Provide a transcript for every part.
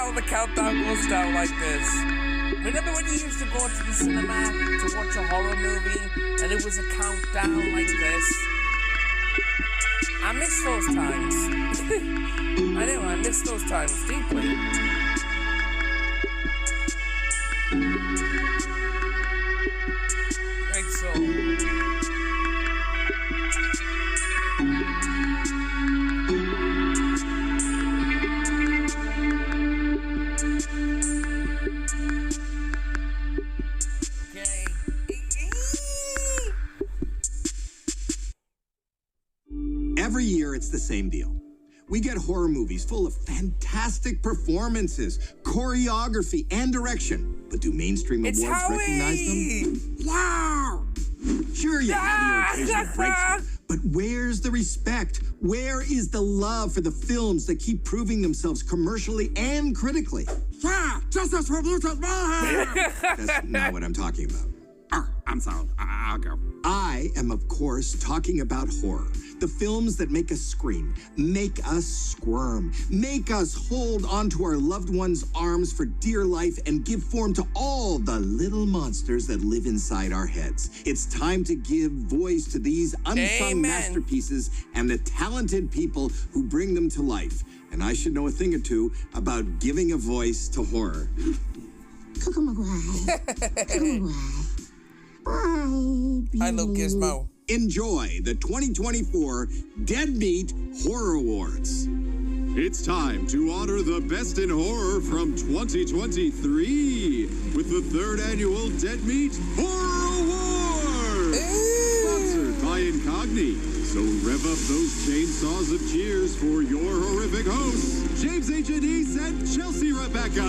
how the countdown goes down like this. Remember when you used to go to the cinema to watch a horror movie and it was a countdown like this? I miss those times. I know, I miss those times deeply. Right, so... Every year, it's the same deal. We get horror movies full of fantastic performances, choreography, and direction. But do mainstream awards recognize them? Wow! Sure, you have your occasional breakthrough, but where's the respect? Where is the love for the films that keep proving themselves commercially and critically? Yeah, justice for mutant mayhem! That's not what I'm talking about. Oh, I'm sorry. I'll go. I am, of course, talking about horror. The films that make us scream, make us squirm, make us hold onto our loved ones' arms for dear life and give form to all the little monsters that live inside our heads. It's time to give voice to these unsung masterpieces and the talented people who bring them to life. And I should know a thing or two about giving a voice to horror. I love Gizmo. Enjoy the 2024 Dead Meat Horror Awards. It's time to honor the best in horror from 2023 with the 3rd annual Dead Meat Horror Awards. Sponsored by Incogni. So rev up those chainsaws of cheers for your horrific hosts, James H. Anise and Chelsea Rebecca.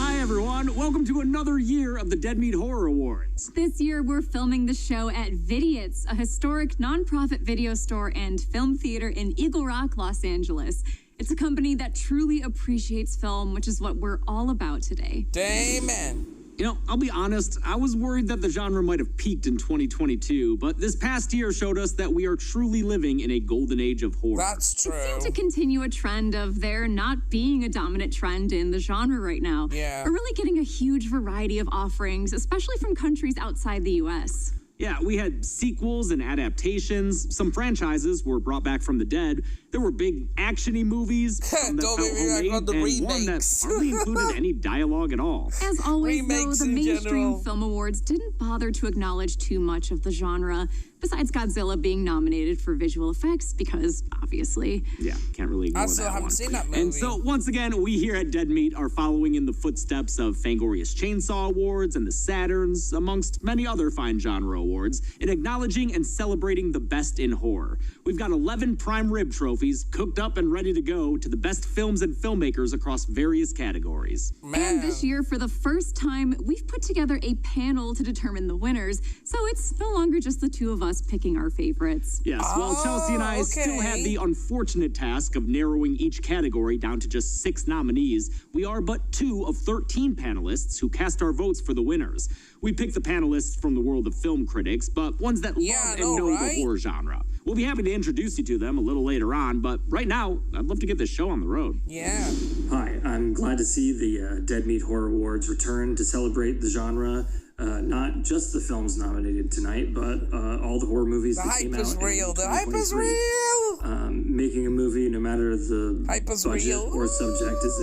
Hi, everyone. Welcome to another year of the Dead Meat Horror Awards. This year, we're filming the show at Vidiot's, a historic nonprofit video store and film theater in Eagle Rock, Los Angeles. It's a company that truly appreciates film, which is what we're all about today. Amen. You know, I'll be honest, I was worried that the genre might have peaked in 2022, but this past year showed us that we are truly living in a golden age of horror. That's true. It seemed to continue a trend of there not being a dominant trend in the genre right now. Yeah. We're really getting a huge variety of offerings, especially from countries outside the U.S. Yeah, we had sequels and adaptations. Some franchises were brought back from the dead. There were big action-y movies that felt homemade, and one that hardly included any dialogue at all. As always, though, the mainstream general. film awards didn't bother to acknowledge too much of the genre, besides Godzilla being nominated for visual effects, because, obviously... Yeah, can't really ignore I that still haven't one. seen that movie. And so, once again, we here at Dead Meat are following in the footsteps of Fangorious Chainsaw Awards and the Saturns, amongst many other fine genre awards, in acknowledging and celebrating the best in horror. We've got 11 prime rib trophies cooked up and ready to go to the best films and filmmakers across various categories. Man. And this year, for the first time, we've put together a panel to determine the winners, so it's no longer just the two of us picking our favorites. Yes, while Chelsea and I still have the unfortunate task of narrowing each category down to just 6 nominees, we are but 2 of 13 panelists who cast our votes for the winners. We pick the panelists from the world of film critics, but ones that love and know the horror genre. We'll be happy to introduce you to them a little later on, but right now, I'd love to get this show on the road. Yeah. Hi, I'm glad to see the Dead Meat Horror Awards return to celebrate the genre. Not just the films nominated tonight, but all the horror movies that came out. The hype is real. The hype is real. Making a movie, no matter the budget or subject, is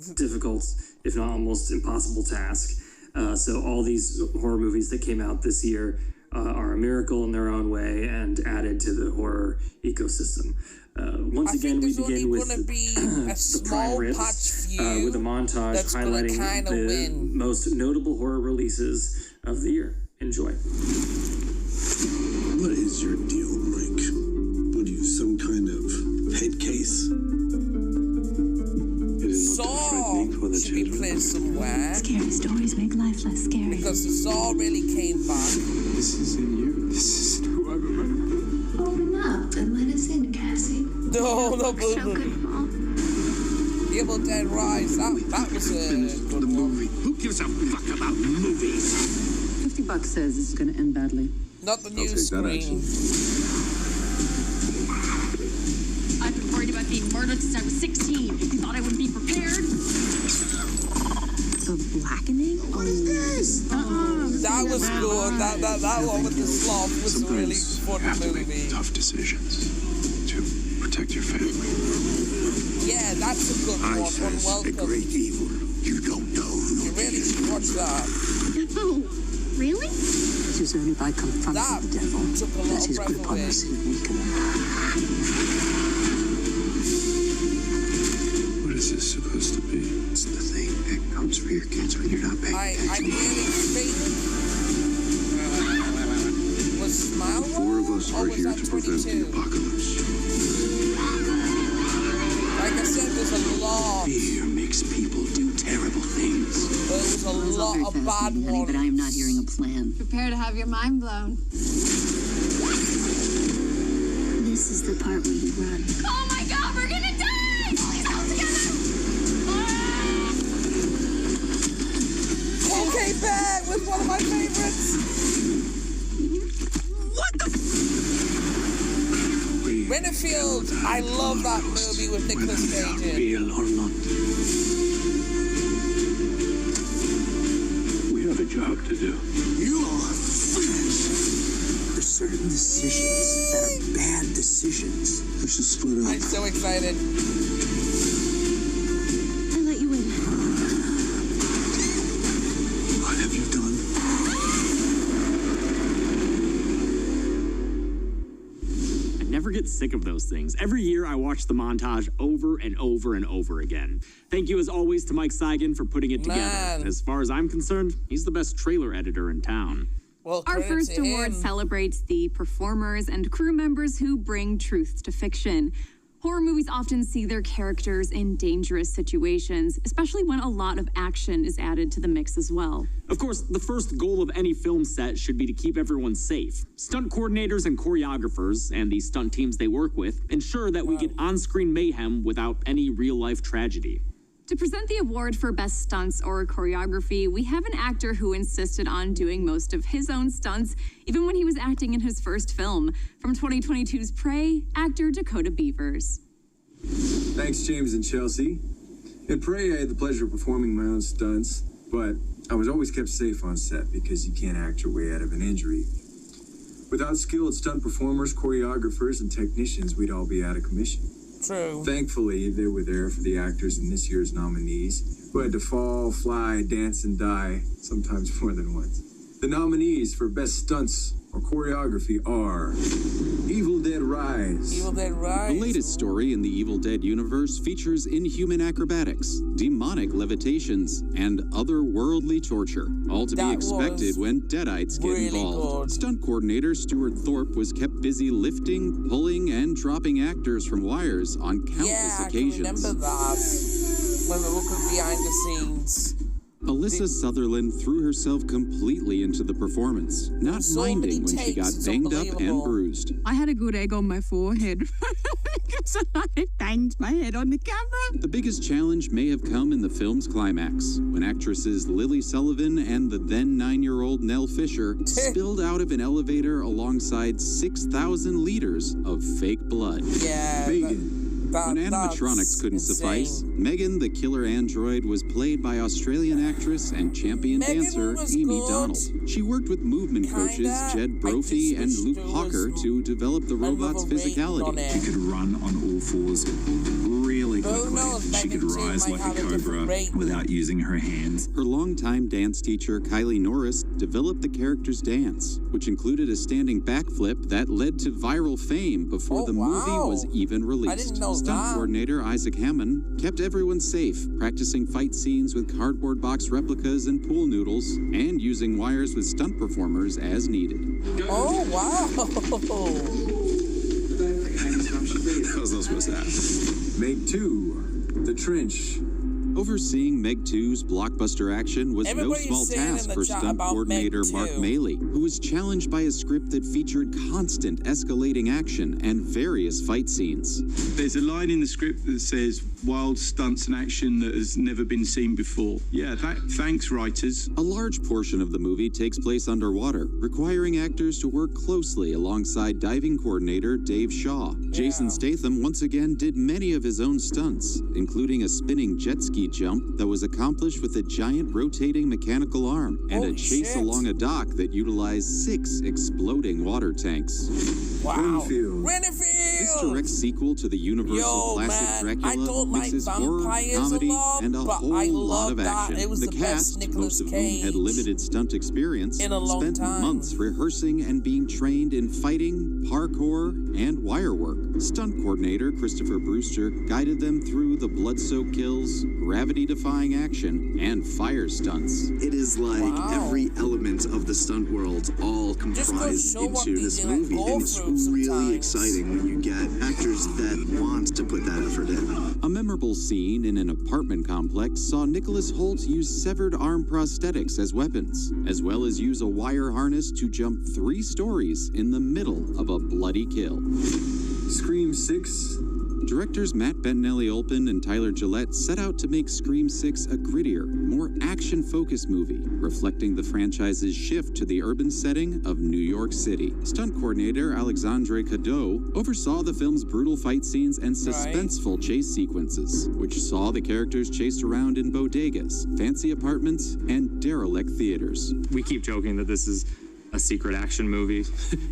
a difficult, if not almost impossible task. So all these horror movies that came out this year are a miracle in their own way and added to the horror ecosystem. Once again, we begin with the prime ribs with a montage highlighting the most notable horror releases of the year. Enjoy. What is your deal, Mike? What are you, some kind of head case? Saw should be played somewhere. Scary stories make life less scary. Because the Saw really came back. This isn't you. This isn't who I remember. Open up and let us in, Cassie. No, no, So good, Mom. Evil Dead Rise. That was a good movie. Who gives a fuck about movies? $50 says this is going to end badly. Not the new Scream. I've been worried about being murdered since I was 16. You thought I would be prepared? blackening? What is this? That was good. That one with the sloth was a really fun movie. Tough decisions to protect your family. Yeah, that's a good one. Unwelcome. A great evil. You don't know who. You really should watch that. No. Really? It is only by confronting That the devil took a lot that of his breath grip on away. us is weakened. What is this supposed to be? It's the thing that comes for your kids when you're not paying I attention. really think was Smile The four of us or are was here that to prevent the 22? apocalypse. Like I said, there's a lot. Fear makes people do terrible things. There's a lot of bad Honey, but I ones. am not hearing a plan. Prepare to have your mind blown. This is the part where you run. Oh my god, we're gonna die! Please hold together! Okay, Bear was one of my favorites. Renfield, I love that movie with Nicolas Cage in. Real or not. We have a job to do. You are finished. There's certain decisions that are bad decisions. We should split up. I'm so excited. I let you in. What have you done? Never get sick of those things. Every year I watch the montage over and over and over again. Thank you as always to Mike Seigan for putting it together. Man. As far as I'm concerned, he's the best trailer editor in town. Well, Our credit first to award him. celebrates the performers and crew members who bring truth to fiction. Horror movies often see their characters in dangerous situations, especially when a lot of action is added to the mix as well. Of course, the first goal of any film set should be to keep everyone safe. Stunt coordinators and choreographers, and the stunt teams they work with, ensure that we get on-screen mayhem without any real-life tragedy. To present the award for Best Stunts or Choreography, we have an actor who insisted on doing most of his own stunts, even when he was acting in his first film. From 2022's Prey, actor Dakota Beavers. Thanks, James and Chelsea. In Prey, I had the pleasure of performing my own stunts, but I was always kept safe on set because you can't act your way out of an injury. Without skilled stunt performers, choreographers, and technicians, we'd all be out of commission. True. Thankfully, they were there for the actors in this year's nominees, who had to fall, fly, dance, and die, sometimes more than once. The nominees for Best Stunts or Choreography are Evil Dead Rise. Evil Dead Rise. The latest story in the Evil Dead universe features inhuman acrobatics, demonic levitations, and otherworldly torture. All to be That expected was when Deadites get really involved. good. Stunt coordinator Stuart Thorpe was kept busy lifting, pulling, and dropping actors from wires on countless Yeah, I can occasions. remember that. When we look behind the scenes. Alyssa Sutherland threw herself completely into the performance, not So many minding when she takes, got it's banged up and unbelievable. bruised. I had a good egg on my forehead because I banged my head on the camera. The biggest challenge may have come in the film's climax, when actresses Lily Sullivan and the then 9-year-old Nell Fisher spilled out of an elevator alongside 6,000 liters of fake blood. Yeah. Megan. When animatronics couldn't suffice, Megan the killer android was played by Australian actress and champion Megan dancer was Amy good. Donald. She worked with movement coaches Kinda. Jed I Brophy just and wish Luke there was Hawker to develop the robot's another rating on physicality. it. She could run on all fours really Who quickly. knows, She Megan could too rise might like have a a different cobra rating. without using her hands. Her longtime dance teacher, Kylie Norris, developed the character's dance, which included a standing backflip that led to viral fame before Oh, the movie wow. was even released. I didn't know Stunt that. coordinator Isaac Hammond kept everyone safe, practicing fight scenes with cardboard box replicas and pool noodles, and using wires with stunt performers as needed. Oh, wow. That was not supposed to happen. Meg 2, The Trench. Overseeing Meg 2's blockbuster action was Everybody's no small saying in task the for chat stunt about coordinator Meg Mark 2. Maley, who was challenged by a script that featured constant escalating action and various fight scenes. There's a line in the script that says wild stunts and action that has never been seen before. Yeah, thanks, writers. A large portion of the movie takes place underwater, requiring actors to work closely alongside diving coordinator Dave Shaw. Jason Statham once again did many of his own stunts, including a spinning jet ski speed jump that was accomplished with a giant rotating mechanical arm and a chase along a dock that utilized 6 exploding water tanks. Wow. Renfield. This direct sequel to the Universal classic Dracula mixes horror, comedy, and a whole lot of action. The cast, most of whom had limited stunt experience, spent months rehearsing and being trained in fighting, parkour, and wire work. Stunt coordinator Christopher Brewster guided them through the blood-soaked kills, gravity-defying action, and fire stunts. It is like every element of the stunt world all comprised into this movie, and it's really exciting when you get actors that want to put that effort in. A memorable scene in an apartment complex saw Nicholas Hoult use severed arm prosthetics as weapons, as well as use a wire harness to jump 3 stories in the middle of a bloody kill. Scream 6. Directors Matt Bettinelli-Olpin and Tyler Gillette set out to make Scream 6 a grittier, more action-focused movie, reflecting the franchise's shift to the urban setting of New York City. Stunt coordinator Alexandre Cadeau oversaw the film's brutal fight scenes and suspenseful chase sequences, which saw the characters chased around in bodegas, fancy apartments, and derelict theaters. We keep joking that this is a secret action movie.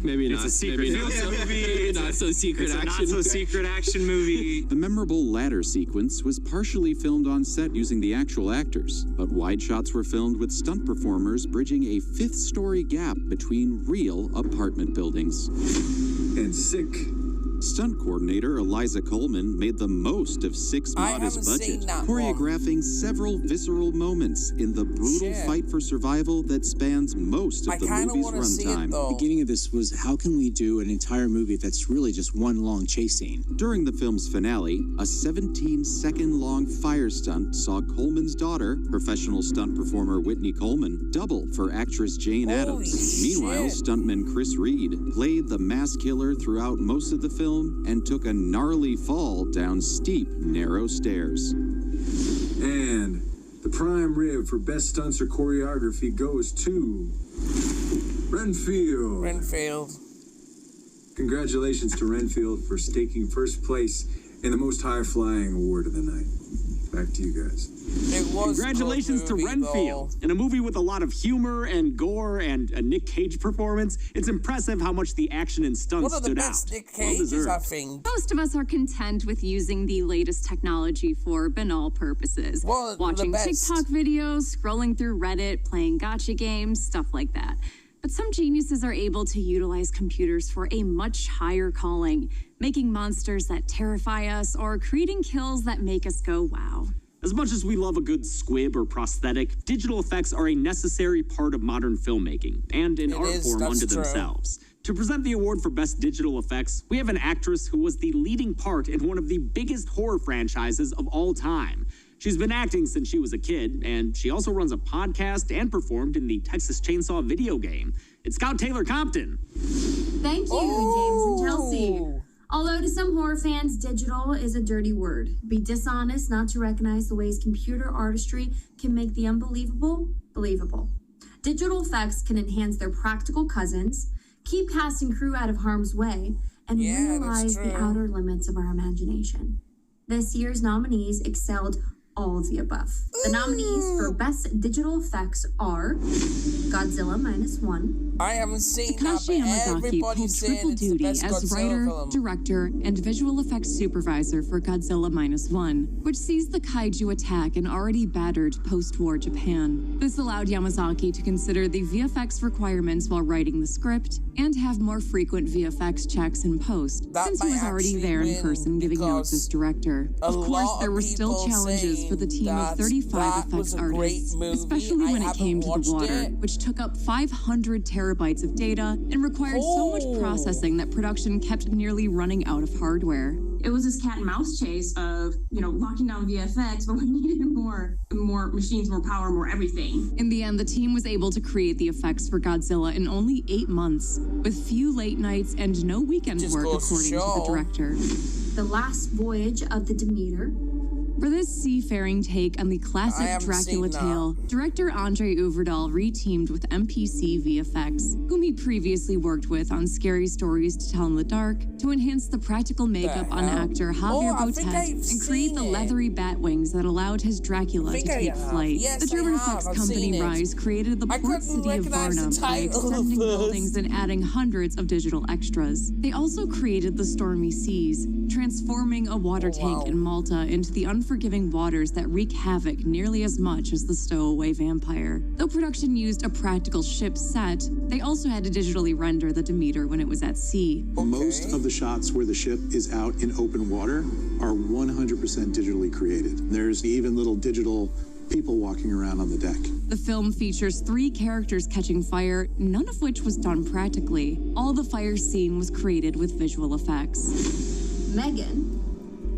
Maybe not. It's a secret action movie. Not so secret It's action. a not so secret action movie. The memorable ladder sequence was partially filmed on set using the actual actors, but wide shots were filmed with stunt performers bridging a 5th-story gap between real apartment buildings. And Sick. Stunt coordinator Eliza Coleman made the most of 6 modest budget, choreographing several visceral moments in the brutal fight for survival that spans most of the movie's runtime. The beginning of this was, how can we do an entire movie that's really just one long chase scene? During the film's finale, a 17-second-long fire stunt saw Coleman's daughter, professional stunt performer Whitney Coleman, double for actress Jane Addams. Meanwhile, stuntman Chris Reed played the mass killer throughout most of the film and took a gnarly fall down steep, narrow stairs. And the prime rib for best stunts or choreography goes to Renfield. Renfield. Congratulations to Renfield for staking first place in the most high-flying award of the night. Back to you guys. Congratulations to Renfield. In a movie with a lot of humor and gore and a Nick Cage performance, it's impressive how much the action and stunts stood out. Nick Cages, I think. Most of us are content with using the latest technology for banal purposes. Watching TikTok videos, scrolling through Reddit, playing gacha games, stuff like that. But some geniuses are able to utilize computers for a much higher calling, making monsters that terrify us or creating kills that make us go wow. As much as we love a good squib or prosthetic, digital effects are a necessary part of modern filmmaking, and an art form unto themselves. To present the award for Best Digital Effects, we have an actress who was the leading part in one of the biggest horror franchises of all time. She's been acting since she was a kid, and she also runs a podcast and performed in the Texas Chainsaw video game. It's Scout Taylor Compton. Thank you, James and Chelsea. Although to some horror fans, digital is a dirty word. Be dishonest not to recognize the ways computer artistry can make the unbelievable believable. Digital effects can enhance their practical cousins, keep cast and crew out of harm's way, and realize the outer limits of our imagination. This year's nominees excelled all of the above. The nominees for Best Digital Effects are Godzilla -1. I haven't seen Takashi Yamazaki pulled triple duty as writer, director, and visual effects supervisor for Godzilla -1, which sees the kaiju attack an already battered post-war Japan. This allowed Yamazaki to consider the VFX requirements while writing the script and have more frequent VFX checks in post, since he was already there in person giving notes as director. Of course, there were still challenges for the team of 35 effects artists, especially when it came to the water, which took up 500 terabytes of data and required so much processing that production kept nearly running out of hardware. It was this cat and mouse chase of, locking down VFX, but we needed more machines, more power, more everything. In the end, the team was able to create the effects for Godzilla in only 8 months, with few late nights and no weekend work, according to the director. The Last Voyage of the Demeter, For this seafaring take on the classic Dracula tale, director Andre Øvredal reteamed with MPC VFX, whom he previously worked with on Scary Stories to Tell in the Dark, to enhance the practical makeup on actor Javier Botet and create the leathery bat wings that allowed his Dracula to take flight. The German effects company Rise created the port city of Varna by extending buildings and adding hundreds of digital extras. They also created the stormy seas, transforming a water tank in Malta into the unforgiving waters that wreak havoc nearly as much as the stowaway vampire. Though production used a practical ship set, they also had to digitally render the Demeter when it was at sea. Most of the shots where the ship is out in open water are 100% digitally created. There's even little digital people walking around on the deck. The film features 3 characters catching fire, none of which was done practically. All the fire scene was created with visual effects. Megan.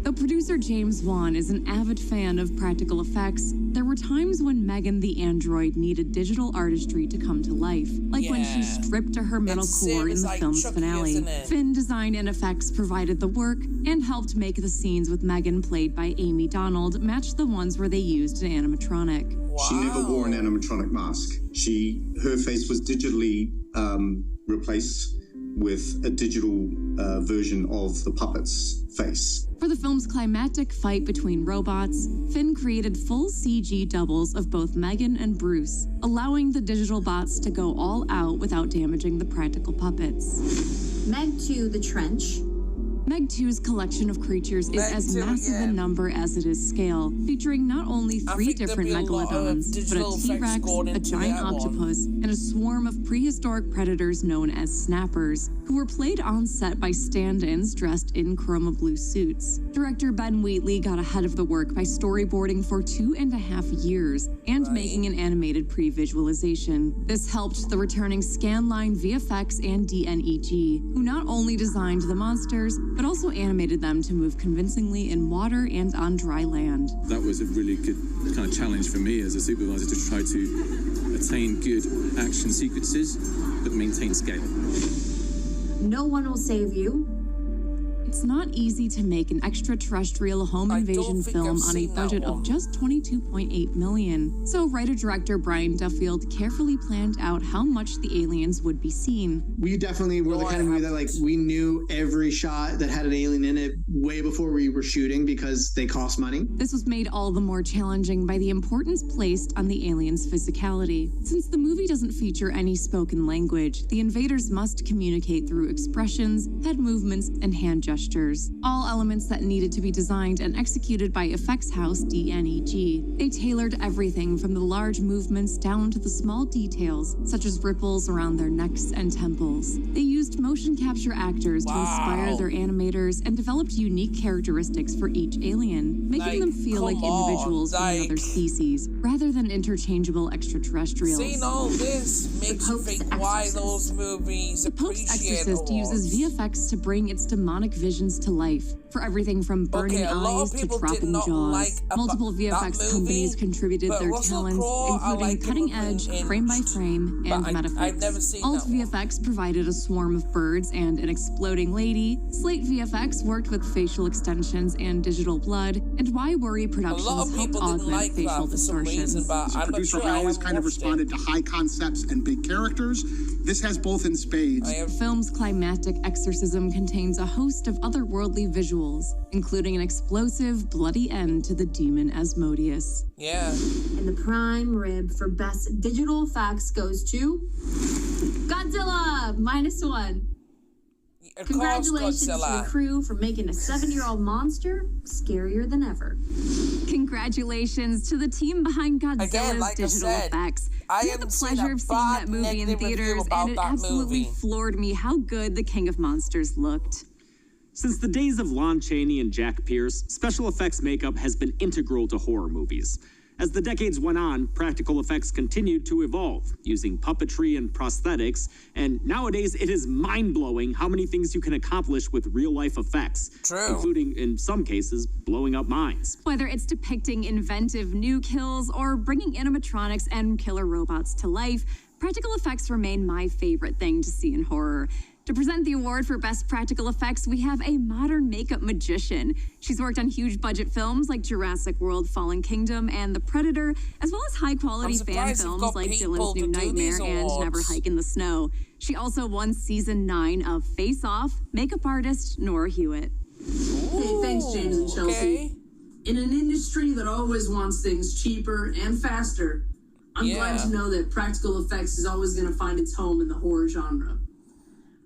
Though producer James Wan is an avid fan of practical effects, there were times when Megan the android needed digital artistry to come to life, like when she stripped to her metal core in the film's finale. Finn Design and Effects provided the work and helped make the scenes with Megan, played by Amy Donald, match the ones where they used an animatronic. She never wore an animatronic mask. Her face was digitally replaced with a digital version of the puppet's face. For the film's climactic fight between robots, Finn created full CG doubles of both Megan and Bruce, allowing the digital bots to go all out without damaging the practical puppets. Meg 2, The Trench. Meg 2's collection of creatures is as massive in number as it is scale, featuring not only 3 different megalodons, but a T-Rex, a giant octopus, and a swarm of prehistoric predators known as snappers, who were played on set by stand-ins dressed in chroma blue suits. Director Ben Wheatley got ahead of the work by storyboarding for 2.5 years and making an animated pre-visualization. This helped the returning Scanline VFX and DNEG, who not only designed the monsters, but also animated them to move convincingly in water and on dry land. That was a really good kind of challenge for me as a supervisor to try to attain good action sequences, but maintain scale. No One Will Save You. It's not easy to make an extraterrestrial home invasion film on a budget of just $22.8 million. So writer-director Brian Duffield carefully planned out how much the aliens would be seen. We definitely were the kind of movie that we knew every shot that had an alien in it way before we were shooting because they cost money. This was made all the more challenging by the importance placed on the aliens' physicality. Since the movie doesn't feature any spoken language, the invaders must communicate through expressions, head movements, and hand gestures. All elements that needed to be designed and executed by effects house DNEG. They tailored everything from the large movements down to the small details, such as ripples around their necks and temples. They used motion capture actors to inspire their animators and developed unique characteristics for each alien, making them feel like individuals from another species, rather than interchangeable extraterrestrials. Seeing all this makes you think why those movies The Pope's Exorcist uses VFX to bring its demonic visions to life, for everything from burning eyes to dropping jaws. Multiple VFX companies contributed their talents, including cutting edge, frame by frame, and Metafix. Alt VFX provided a swarm of birds and an exploding lady. Slate VFX worked with facial extensions and digital blood, and Why Worry Productions helped augment facial distortions. Producer always kind of responded to high concepts and big characters. This has both in spades. The film's climactic exorcism contains a host of otherworldly visuals, including an explosive, bloody end to the demon Asmodeus. Yeah. And the prime rib for best digital effects goes to Godzilla, -1. Congratulations to the crew for making a 7-year-old monster scarier than ever. Congratulations to the team behind Godzilla's digital effects. I had the pleasure of seeing that movie in theaters, and it absolutely floored me how good the King of Monsters looked. Since the days of Lon Chaney and Jack Pierce, special effects makeup has been integral to horror movies. As the decades went on, practical effects continued to evolve, using puppetry and prosthetics, and nowadays it is mind-blowing how many things you can accomplish with real-life effects, including, in some cases, blowing up mines. Whether it's depicting inventive new kills or bringing animatronics and killer robots to life, practical effects remain my favorite thing to see in horror. To present the award for Best Practical Effects, we have a modern makeup magician. She's worked on huge budget films like Jurassic World, Fallen Kingdom, and The Predator, as well as high-quality fan films like Dylan's New Nightmare and Never Hike in the Snow. She also won Season 9 of Face Off, makeup artist Nora Hewitt. Hey, thanks, James and Chelsea. Okay. In an industry that always wants things cheaper and faster, I'm glad to know that practical effects is always going to find its home in the horror genre.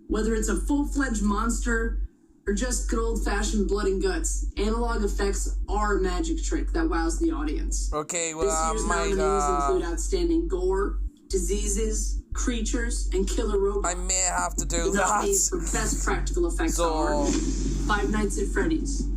Whether it's a full-fledged monster or just good old-fashioned blood and guts, analog effects are a magic trick that wows the audience. Okay, well, this year's nominees include outstanding gore, diseases, creatures, and killer robots. I may have to do the that. nominees for best practical effects are Five Nights at Freddy's.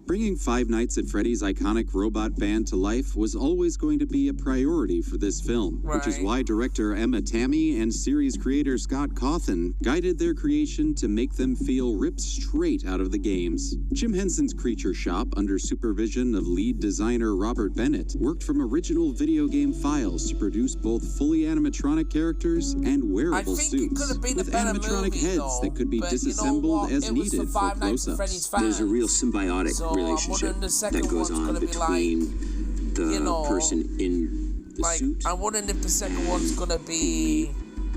Bringing Five Nights at Freddy's iconic robot band to life was always going to be a priority for this film, which is why director Emma Tammy and series creator Scott Cawthon guided their creation to make them feel ripped straight out of the games. Jim Henson's Creature Shop, under supervision of lead designer Robert Bennett, worked from original video game files to produce both fully animatronic characters and wearable suits, with animatronic heads that could be disassembled as needed for close-ups. There's a real symbiotic relationship that goes on between the person in the suit. I'm wondering if the second one's gonna be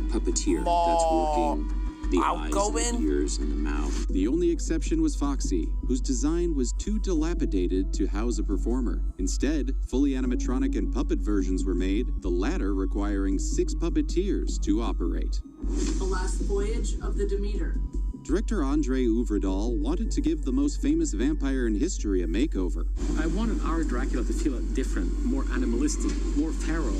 puppeteer that's working the eyes and the ears and the mouth. The only exception was Foxy, whose design was too dilapidated to house a performer. Instead, fully animatronic and puppet versions were made, the latter requiring 6 puppeteers to operate. The Last Voyage of the Demeter. Director Andre Øvredal wanted to give the most famous vampire in history a makeover. I wanted our Dracula to feel different, more animalistic, more feral,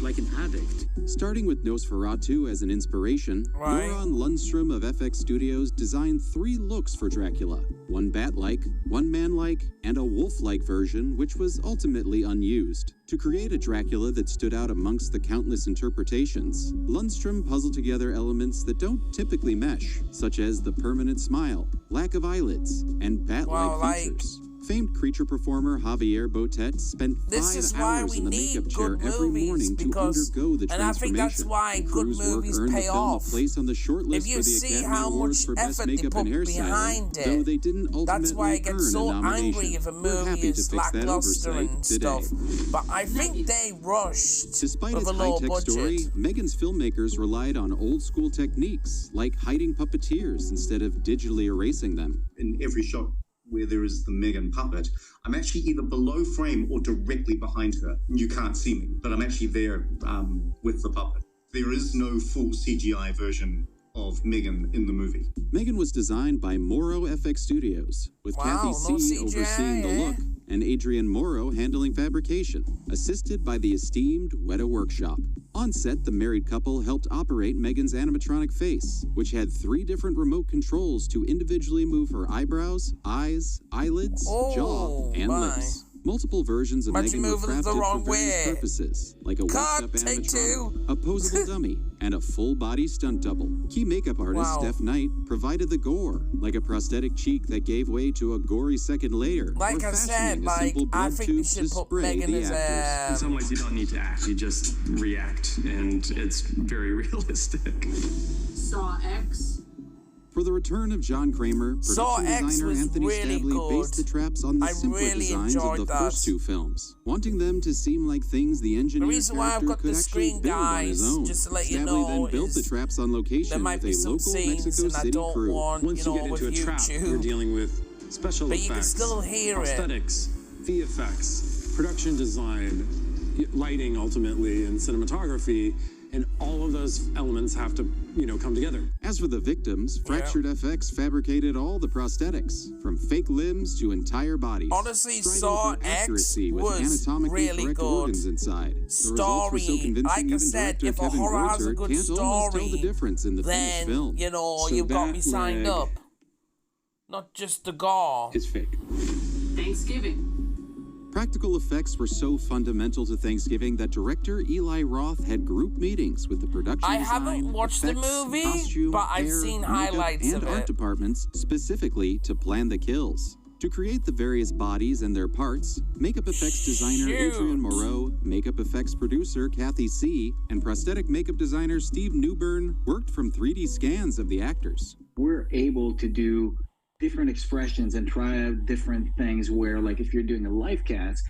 like an addict. Starting with Nosferatu as an inspiration, Göran Lundström of FX Studios designed 3 looks for Dracula. One bat-like, one man-like, and a wolf-like version, which was ultimately unused. To create a Dracula that stood out amongst the countless interpretations, Lundström puzzled together elements that don't typically mesh, such as the permanent smile, lack of eyelids, and bat-like features. Famed creature performer Javier Botet spent 5 hours in the makeup chair every morning to undergo the transformation. And I think that's why good movies pay off. Place on the short list if you for the see Academy how Awards much for Best effort they Makeup put and behind Hairstyling, though they didn't ultimately that's why I get so earn a nomination. angry if a We're movie happy to is fix that lackluster oversight and today. stuff. But I think they rushed Despite with its a low high-tech budget. story, Megan's filmmakers relied on old-school techniques, like hiding puppeteers instead of digitally erasing them. In every shot where there is the Megan puppet, I'm actually either below frame or directly behind her. You can't see me, but I'm actually there with the puppet. There is no full CGI version of Megan in the movie. Megan was designed by Moro FX Studios, with Kathy C. overseeing the look and Adrian Morrow handling fabrication, assisted by the esteemed Weta Workshop. On set, the married couple helped operate Megan's animatronic face, which had 3 different remote controls to individually move her eyebrows, eyes, eyelids, jaw, and lips. Multiple versions of Megan were crafted for various purposes, like a worked-up animatronic, a posable dummy, and a full-body stunt double. Key makeup artist Steph Knight provided the gore, like a prosthetic cheek that gave way to a gory second layer, Like or I said, fashioning a simple I blood think tube we to should put spray Megan the as actors. In some ways, you don't need to act, you just react, and it's very realistic. Saw X. For the return of John Kramer, Saw production X designer was Anthony really Stabley good. based the traps on the simpler designs of the first 2 films, wanting them to seem like things the engineer reason why I've got could the actually screen, build on his guys, own. just to let you Stabley know, then built the is traps on location there might with be a some local scenes Mexico and I City don't crew. want, Once you get into a with trap, YouTube. you're dealing with special But effects, you can still hear it. prosthetics, VFX, production design, lighting ultimately, and cinematography, and all of those elements have to, come together. As for the victims, Fractured FX fabricated all the prosthetics, from fake limbs to entire bodies. Honestly, striving Saw for X accuracy with was anatomically really correct good. organs inside. The results were so Story, convincing like I even said, director if a Kevin horror has a Grosser good can't almost tell the story, difference in the finished then, film. you've got me signed up. Not just the gore. It's fake. Thanksgiving. Practical effects were so fundamental to Thanksgiving that director Eli Roth had group meetings with the production I design, haven't watched the effects, movie, costume, but I've hair, seen makeup, highlights and of art it. departments specifically to plan the kills. To create the various bodies and their parts, makeup effects designer Adrian Moreau, makeup effects producer Kathy C., and prosthetic makeup designer Steve Newburn worked from 3D scans of the actors. We're able to do different expressions and try out different things where, like, if you're doing a live cast,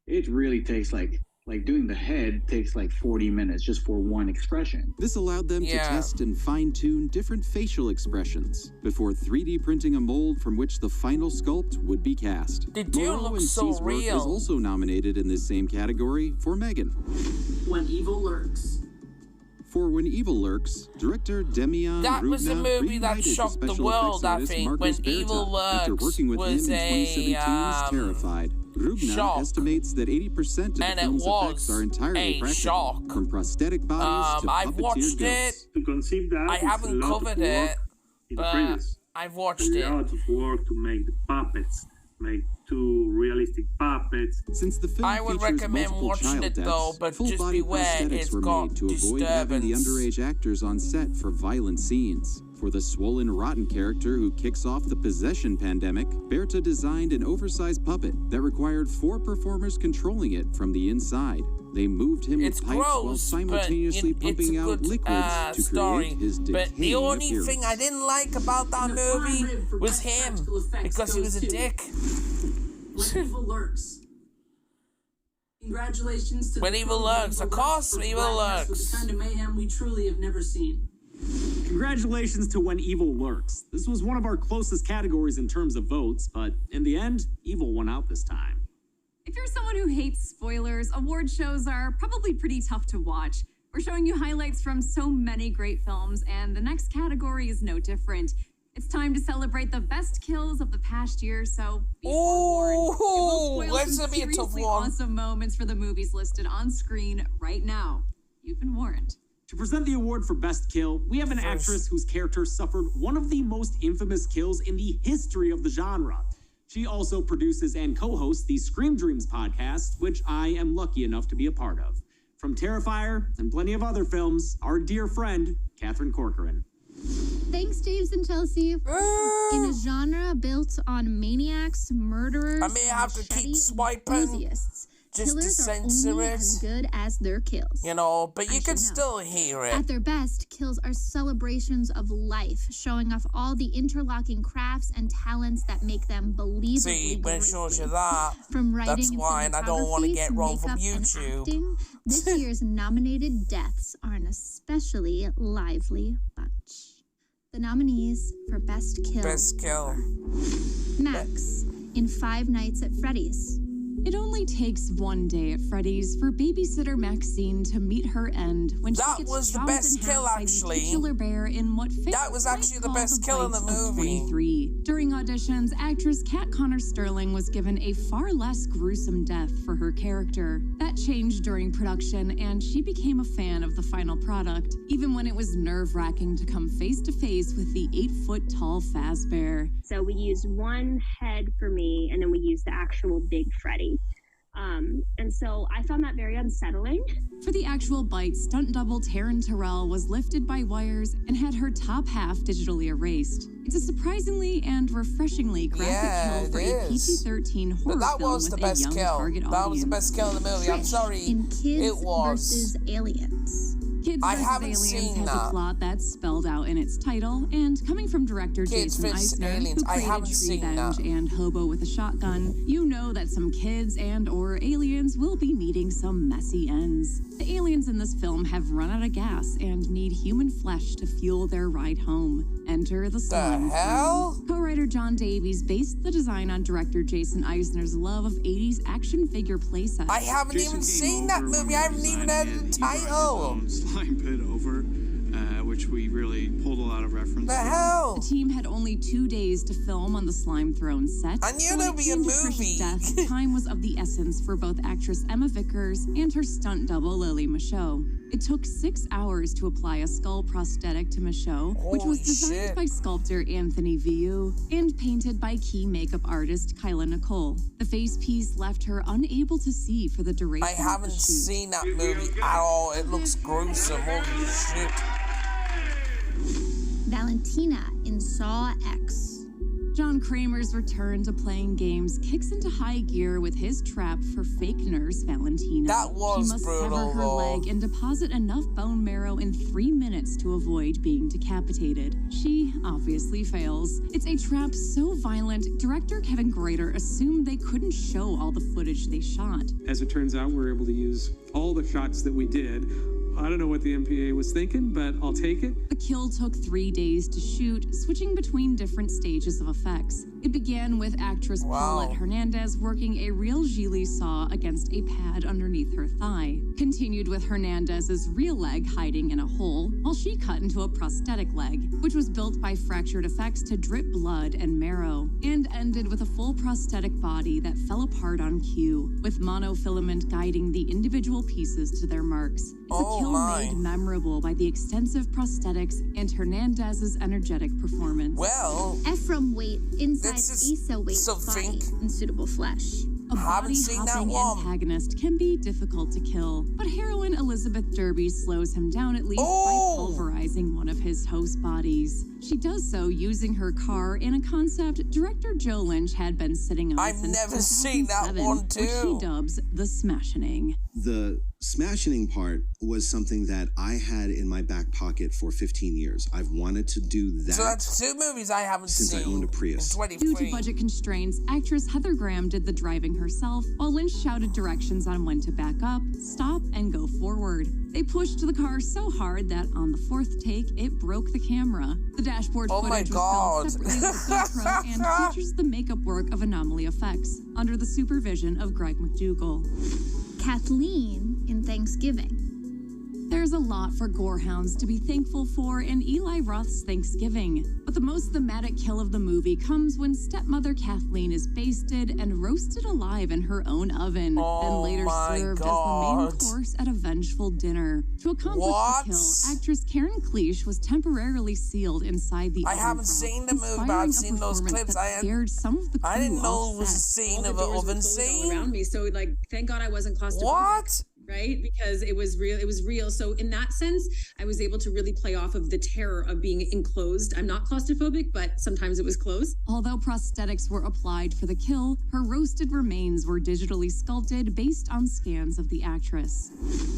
it really takes like doing the head takes like 40 minutes just for one expression. This allowed them to test and fine-tune different facial expressions before 3D printing a mold from which the final sculpt would be cast. They do look so real. Work was also nominated in this same category for Megan. When Evil Lurks. For When Evil Lurks, director Demian That was a movie that shocked the world, I think. When Evil Lurks working with was him in 2017's Terrified. Rubna estimates that 80% of the film's effects are entirely practical, from prosthetic bodies to I've watched it. To conceive that, I haven't covered it, but I've watched it. A lot of work to make the puppets, make two realistic puppets. Since the film I would recommend watching it though, but just beware, it's got to avoid having the underage actors on set for violent scenes. For the swollen, rotten character who kicks off the possession pandemic, Berta designed an oversized puppet that required 4 performers controlling it from the inside. They moved him with pipes while simultaneously pumping out liquids to create his decaying But the only appearance. thing I didn't like about that movie was him, because he was a dick. When Evil Lurks. Congratulations to When Evil Lurks, of course, Evil Lurks. The kind of mayhem we truly have never seen. Congratulations to When Evil Lurks. This was one of our closest categories in terms of votes, but in the end, Evil won out this time. If you're someone who hates spoilers, award shows are probably pretty tough to watch. We're showing you highlights from so many great films, and the next category is no different. It's time to celebrate the best kills of the past year, so be forewarned. Let's be a tough one. Awesome moments for the movies listed on screen right now. You've been warned. To present the award for Best Kill, we have an actress whose character suffered one of the most infamous kills in the history of the genre. She also produces and co-hosts the Scream Dreams podcast, which I am lucky enough to be a part of. From Terrifier and plenty of other films, our dear friend, Catherine Corcoran. Thanks, James and Chelsea. In a genre built on maniacs, murderers, I may have to keep swiping enthusiasts, just to killers censor are only it. as good as their kills. You know, but you can still hear it. At their best, kills are celebrations of life, showing off all the interlocking crafts and talents that make them believably See, when it shows you that, From writing that's why I don't want to get wrong from makeup and YouTube. acting, this year's nominated deaths are an especially lively bunch. The nominees for Best Kill. Best Kill. Max in Five Nights at Freddy's. It only takes one day at Freddy's for babysitter Maxine to meet her end when That she gets was the chopped best in kill, half by actually. the titular bear in what That was actually the best kill in the movie. 23. During auditions, actress Kat Connor Sterling was given a far less gruesome death for her character. That changed during production, and she became a fan of the final product, even when it was nerve-wracking to come face-to-face with the 8-foot-tall Fazbear. So we used one head for me, and then we used the actual big Freddy. And so I found that very unsettling. For the actual bite, stunt double Taryn Terrell was lifted by wires and had her top half digitally erased. It's a surprisingly and refreshingly graphic kill for a PG-13 horror But that film was the with a best young kill. target That audience. was the best kill in the movie. I'm sorry. In Kids It was. versus Aliens. Kids I vs. haven't Aliens seen has that. a plot that's spelled out in its title, and coming from director Kids Jason vs. Eisner, Aliens. who I created haven't Tree seen Venge that. and Hobo with a Shotgun, you know that some kids and or aliens will be meeting some messy ends. The aliens in this film have run out of gas and need human flesh to fuel their ride home. Enter the slime. hell? Co-writer John Davies based the design on director Jason Eisner's love of 80s action figure playsets. I haven't even seen that movie. I haven't even heard the title. Slime pit over, which we really pulled a lot of reference. The hell? The team had only 2 days to film on the Slime Throne set. I knew so when there'd it be a came to Trish's movie. death, time was of the essence for both actress Emma Vickers and her stunt double Lily Michaud. It took 6 hours to apply a skull prosthetic to Michaud, which was Holy designed shit. by sculptor Anthony Viu and painted by key makeup artist Kyla Nicole. The face piece left her unable to see for the duration I of the haven't shoot. seen that movie at all. It looks gruesome. Holy shit. Valentina in Saw X. John Kramer's return to playing games kicks into high gear with his trap for fake nurse Valentina. That was she must brutal, sever her though. leg and deposit enough bone marrow in 3 minutes to avoid being decapitated. She obviously fails. It's a trap so violent, director Kevin Greiter assumed they couldn't show all the footage they shot. As it turns out, we were able to use all the shots that we did. I don't know what the MPA was thinking, but I'll take it. The kill took 3 days to shoot, switching between different stages of effects. It began with actress Paulette Hernandez working a real Gigli saw against a pad underneath her thigh. Continued with Hernandez's real leg hiding in a hole, while she cut into a prosthetic leg, which was built by Fractured Effects to drip blood and marrow, and ended with a full prosthetic body that fell apart on cue, with monofilament guiding the individual pieces to their marks. It's a kill made memorable by the extensive prosthetics and Hernandez's energetic performance. Well, Ephraim weight inside Issa weight body and suitable flesh. A body-hopping antagonist can be difficult to kill, but heroine Elizabeth Derby slows him down at least by pulverizing one of his host bodies. She does so using her car in a concept director Joe Lynch had been sitting on I've since never seen that 2007, one too. which he dubs the Smashining. The Smashining part was something that I had in my back pocket for 15 years. I've wanted to do that. So that's 2 movies I haven't since seen. I owned a Prius. Due to budget constraints, actress Heather Graham did the driving herself, while Lynch shouted directions on when to back up, stop, and go forward. They pushed the car so hard that on the 4th take, it broke the camera. The dashboard footage was filmed separately with GoPro and features the makeup work of Anomaly Effects, under the supervision of Greg McDougall. Kathleen in Thanksgiving. There's a lot for gorehounds to be thankful for in Eli Roth's Thanksgiving, but the most thematic kill of the movie comes when stepmother Kathleen is basted and roasted alive in her own oven, then later served as the main course at a vengeful dinner. To accomplish the kill, actress Karen Cleach was temporarily sealed inside the oven. I haven't seen the movie, but I've seen those clips. I didn't know it was a scene of an oven scene. Around me, so like, thank God I wasn't claustrophobic. What? Right? Because it was real. It was real. So in that sense, I was able to really play off of the terror of being enclosed. I'm not claustrophobic, but sometimes it was closed. Although prosthetics were applied for the kill, her roasted remains were digitally sculpted based on scans of the actress.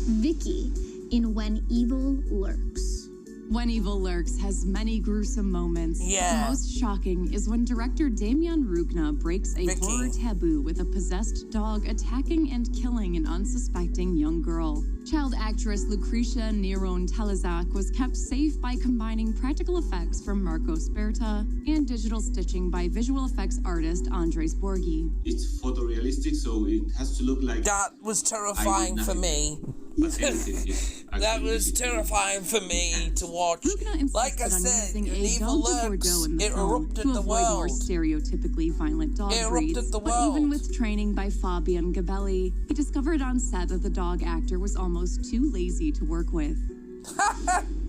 Vicky in When Evil Lurks. When Evil Lurks has many gruesome moments. The most shocking is when director Damian Rugna breaks a horror taboo with a possessed dog attacking and killing an unsuspecting young girl. Child actress Lucretia Neron Telezak was kept safe by combining practical effects from Marco Sperta and digital stitching by visual effects artist Andres Borghi. It's photorealistic, so it has to look like... That was terrifying for me. That was terrifying for me to watch. Like I said, Evil Lurks, it erupted the world. More stereotypically violent dog breeds. But even with training by Fabian Gabelli, he discovered on set that the dog actor was almost too lazy to work with.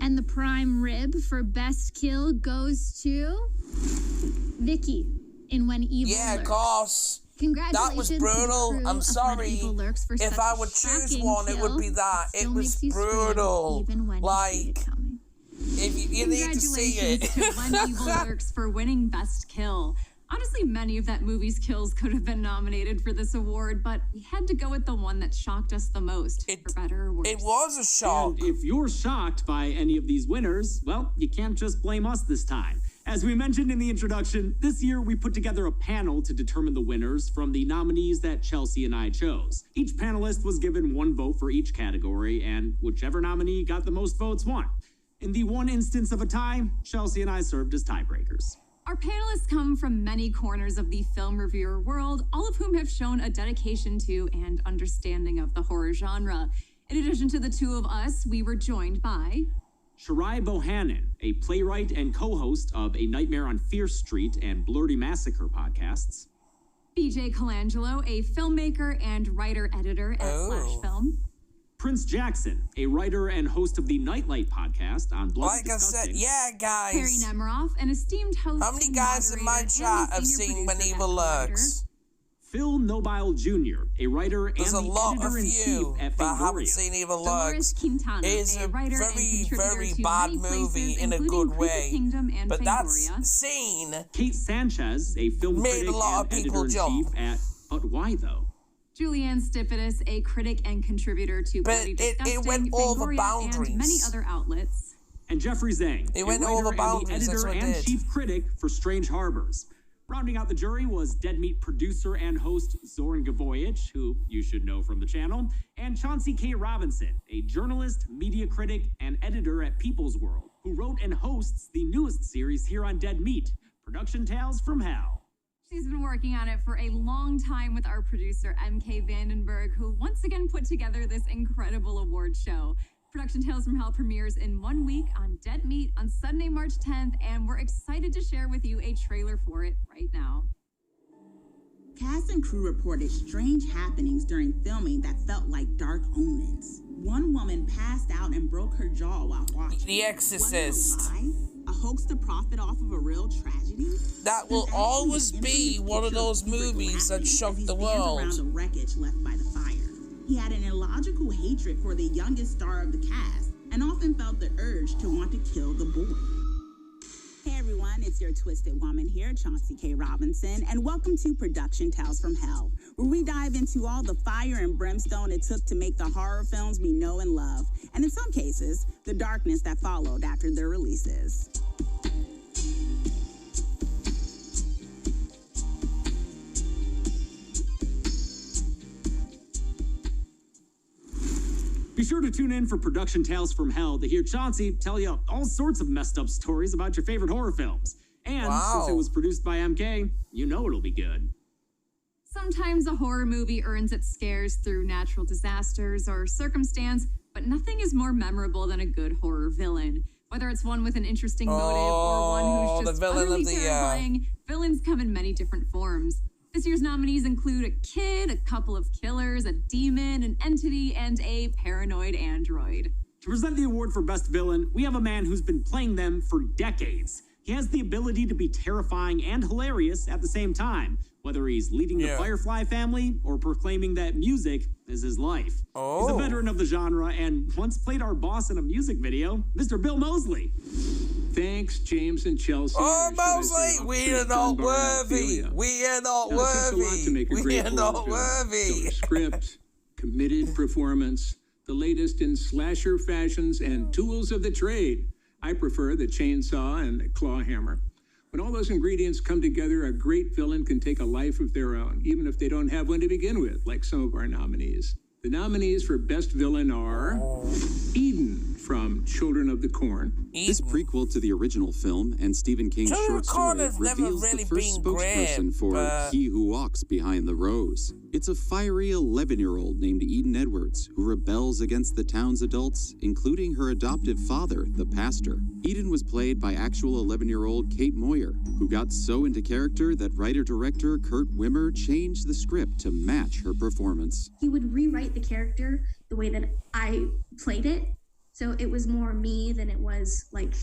And the prime rib for best kill goes to Vicky in When Evil Lurks. Of course. That was brutal. I'm sorry. If I would choose one, it would be that. It was brutal. Like, if you need to see it. Congratulations to When Evil Lurks for winning Best Kill. Honestly, many of that movie's kills could have been nominated for this award, but we had to go with the one that shocked us the most, for better or worse. It was a shock. And if you're shocked by any of these winners, well, you can't just blame us this time. As we mentioned in the introduction, this year we put together a panel to determine the winners from the nominees that Chelsea and I chose. Each panelist was given 1 vote for each category, and whichever nominee got the most votes won. In the one instance of a tie, Chelsea and I served as tiebreakers. Our panelists come from many corners of the film reviewer world, all of whom have shown a dedication to and understanding of the horror genre. In addition to the 2 of us, we were joined by... Shirai Bohannon, a playwright and co-host of A Nightmare on Fierce Street and Blurty Massacre podcasts. BJ Colangelo, a filmmaker and writer-editor at Slash Film. Prince Jackson, a writer and host of the Nightlight podcast on Blood Like Disgusting. I said, guys. Harry Nemiroff, an esteemed host. How many guys in my chat have seen When Evil Lurks? Phil Nobile Jr., a writer There's and a the lot of editor-in-chief you, at but I haven't Fangoria. seen even Dolores looks. Quintana, It's a a writer and very, contributor very to bad many movie places, in a including good Creepy way. Kingdom and But Fangoria. that scene Kate Sanchez, a film made critic a lot of and people editor-in-chief jump. at But Why Though? Julianne Stipidis, a critic and contributor to But Bloody it Disgusting, went over Fangoria, boundaries. and many other outlets. And Jeffrey Zhang, It a went writer over and the boundaries, that's editor what it and did. chief critic for Strange Harbors. Rounding out the jury was Dead Meat producer and host Zoran Gavoyich, who you should know from the channel, and Chauncey K. Robinson, a journalist, media critic, and editor at People's World, who wrote and hosts the newest series here on Dead Meat, Production Tales from Hell. She's been working on it for a long time with our producer, MK Vandenberg, who once again put together this incredible award show. Production Tales from Hell premieres in 1 week on Dead Meat on Sunday, March 10th, and we're excited to share with you a trailer for it right now. Cast and crew reported strange happenings during filming that felt like dark omens. One woman passed out and broke her jaw while watching. The Exorcist. Was it a lie? A hoax to profit off of a real tragedy? That will always be one of those movies that shocked the world. Around the wreckage left by the fire. He had an illogical hatred for the youngest star of the cast and often felt the urge to want to kill the boy. Hey everyone, it's your Twisted Woman here, Chauncey K. Robinson, and welcome to Production Tales from Hell, where we dive into all the fire and brimstone it took to make the horror films we know and love, and in some cases, the darkness that followed after their releases. Be sure to tune in for Production Tales from Hell to hear Chauncey tell you all sorts of messed up stories about your favorite horror films. And since it was produced by MK, you know it'll be good. Sometimes a horror movie earns its scares through natural disasters or circumstance, but nothing is more memorable than a good horror villain. Whether it's one with an interesting motive or one who's just utterly terrifying, villains come in many different forms. This year's nominees include a kid, a couple of killers, a demon, an entity, and a paranoid android. To present the award for Best Villain, we have a man who's been playing them for decades. He has the ability to be terrifying and hilarious at the same time, whether he's leading the Firefly family or proclaiming that music is his life. He's a veteran of the genre and once played our boss in a music video, Mr. Bill Moseley. Thanks, James and Chelsea. Oh, Moseley, we are not worthy. We are not worthy. We are not worthy. Script, committed performance, the latest in slasher fashions and tools of the trade. I prefer the chainsaw and the claw hammer. When all those ingredients come together, a great villain can take a life of their own, even if they don't have one to begin with, like some of our nominees. The nominees for Best Villain are Eden from Children of the Corn. This prequel to the original film and Stephen King's short story reveals the first spokesperson for He Who Walks Behind the Rose. It's a fiery 11-year-old named Eden Edwards who rebels against the town's adults, including her adoptive father, the pastor. Eden was played by actual 11-year-old Kate Moyer, who got so into character that writer-director Kurt Wimmer changed the script to match her performance. He would rewrite the character the way that I played it. So it was more me than it was like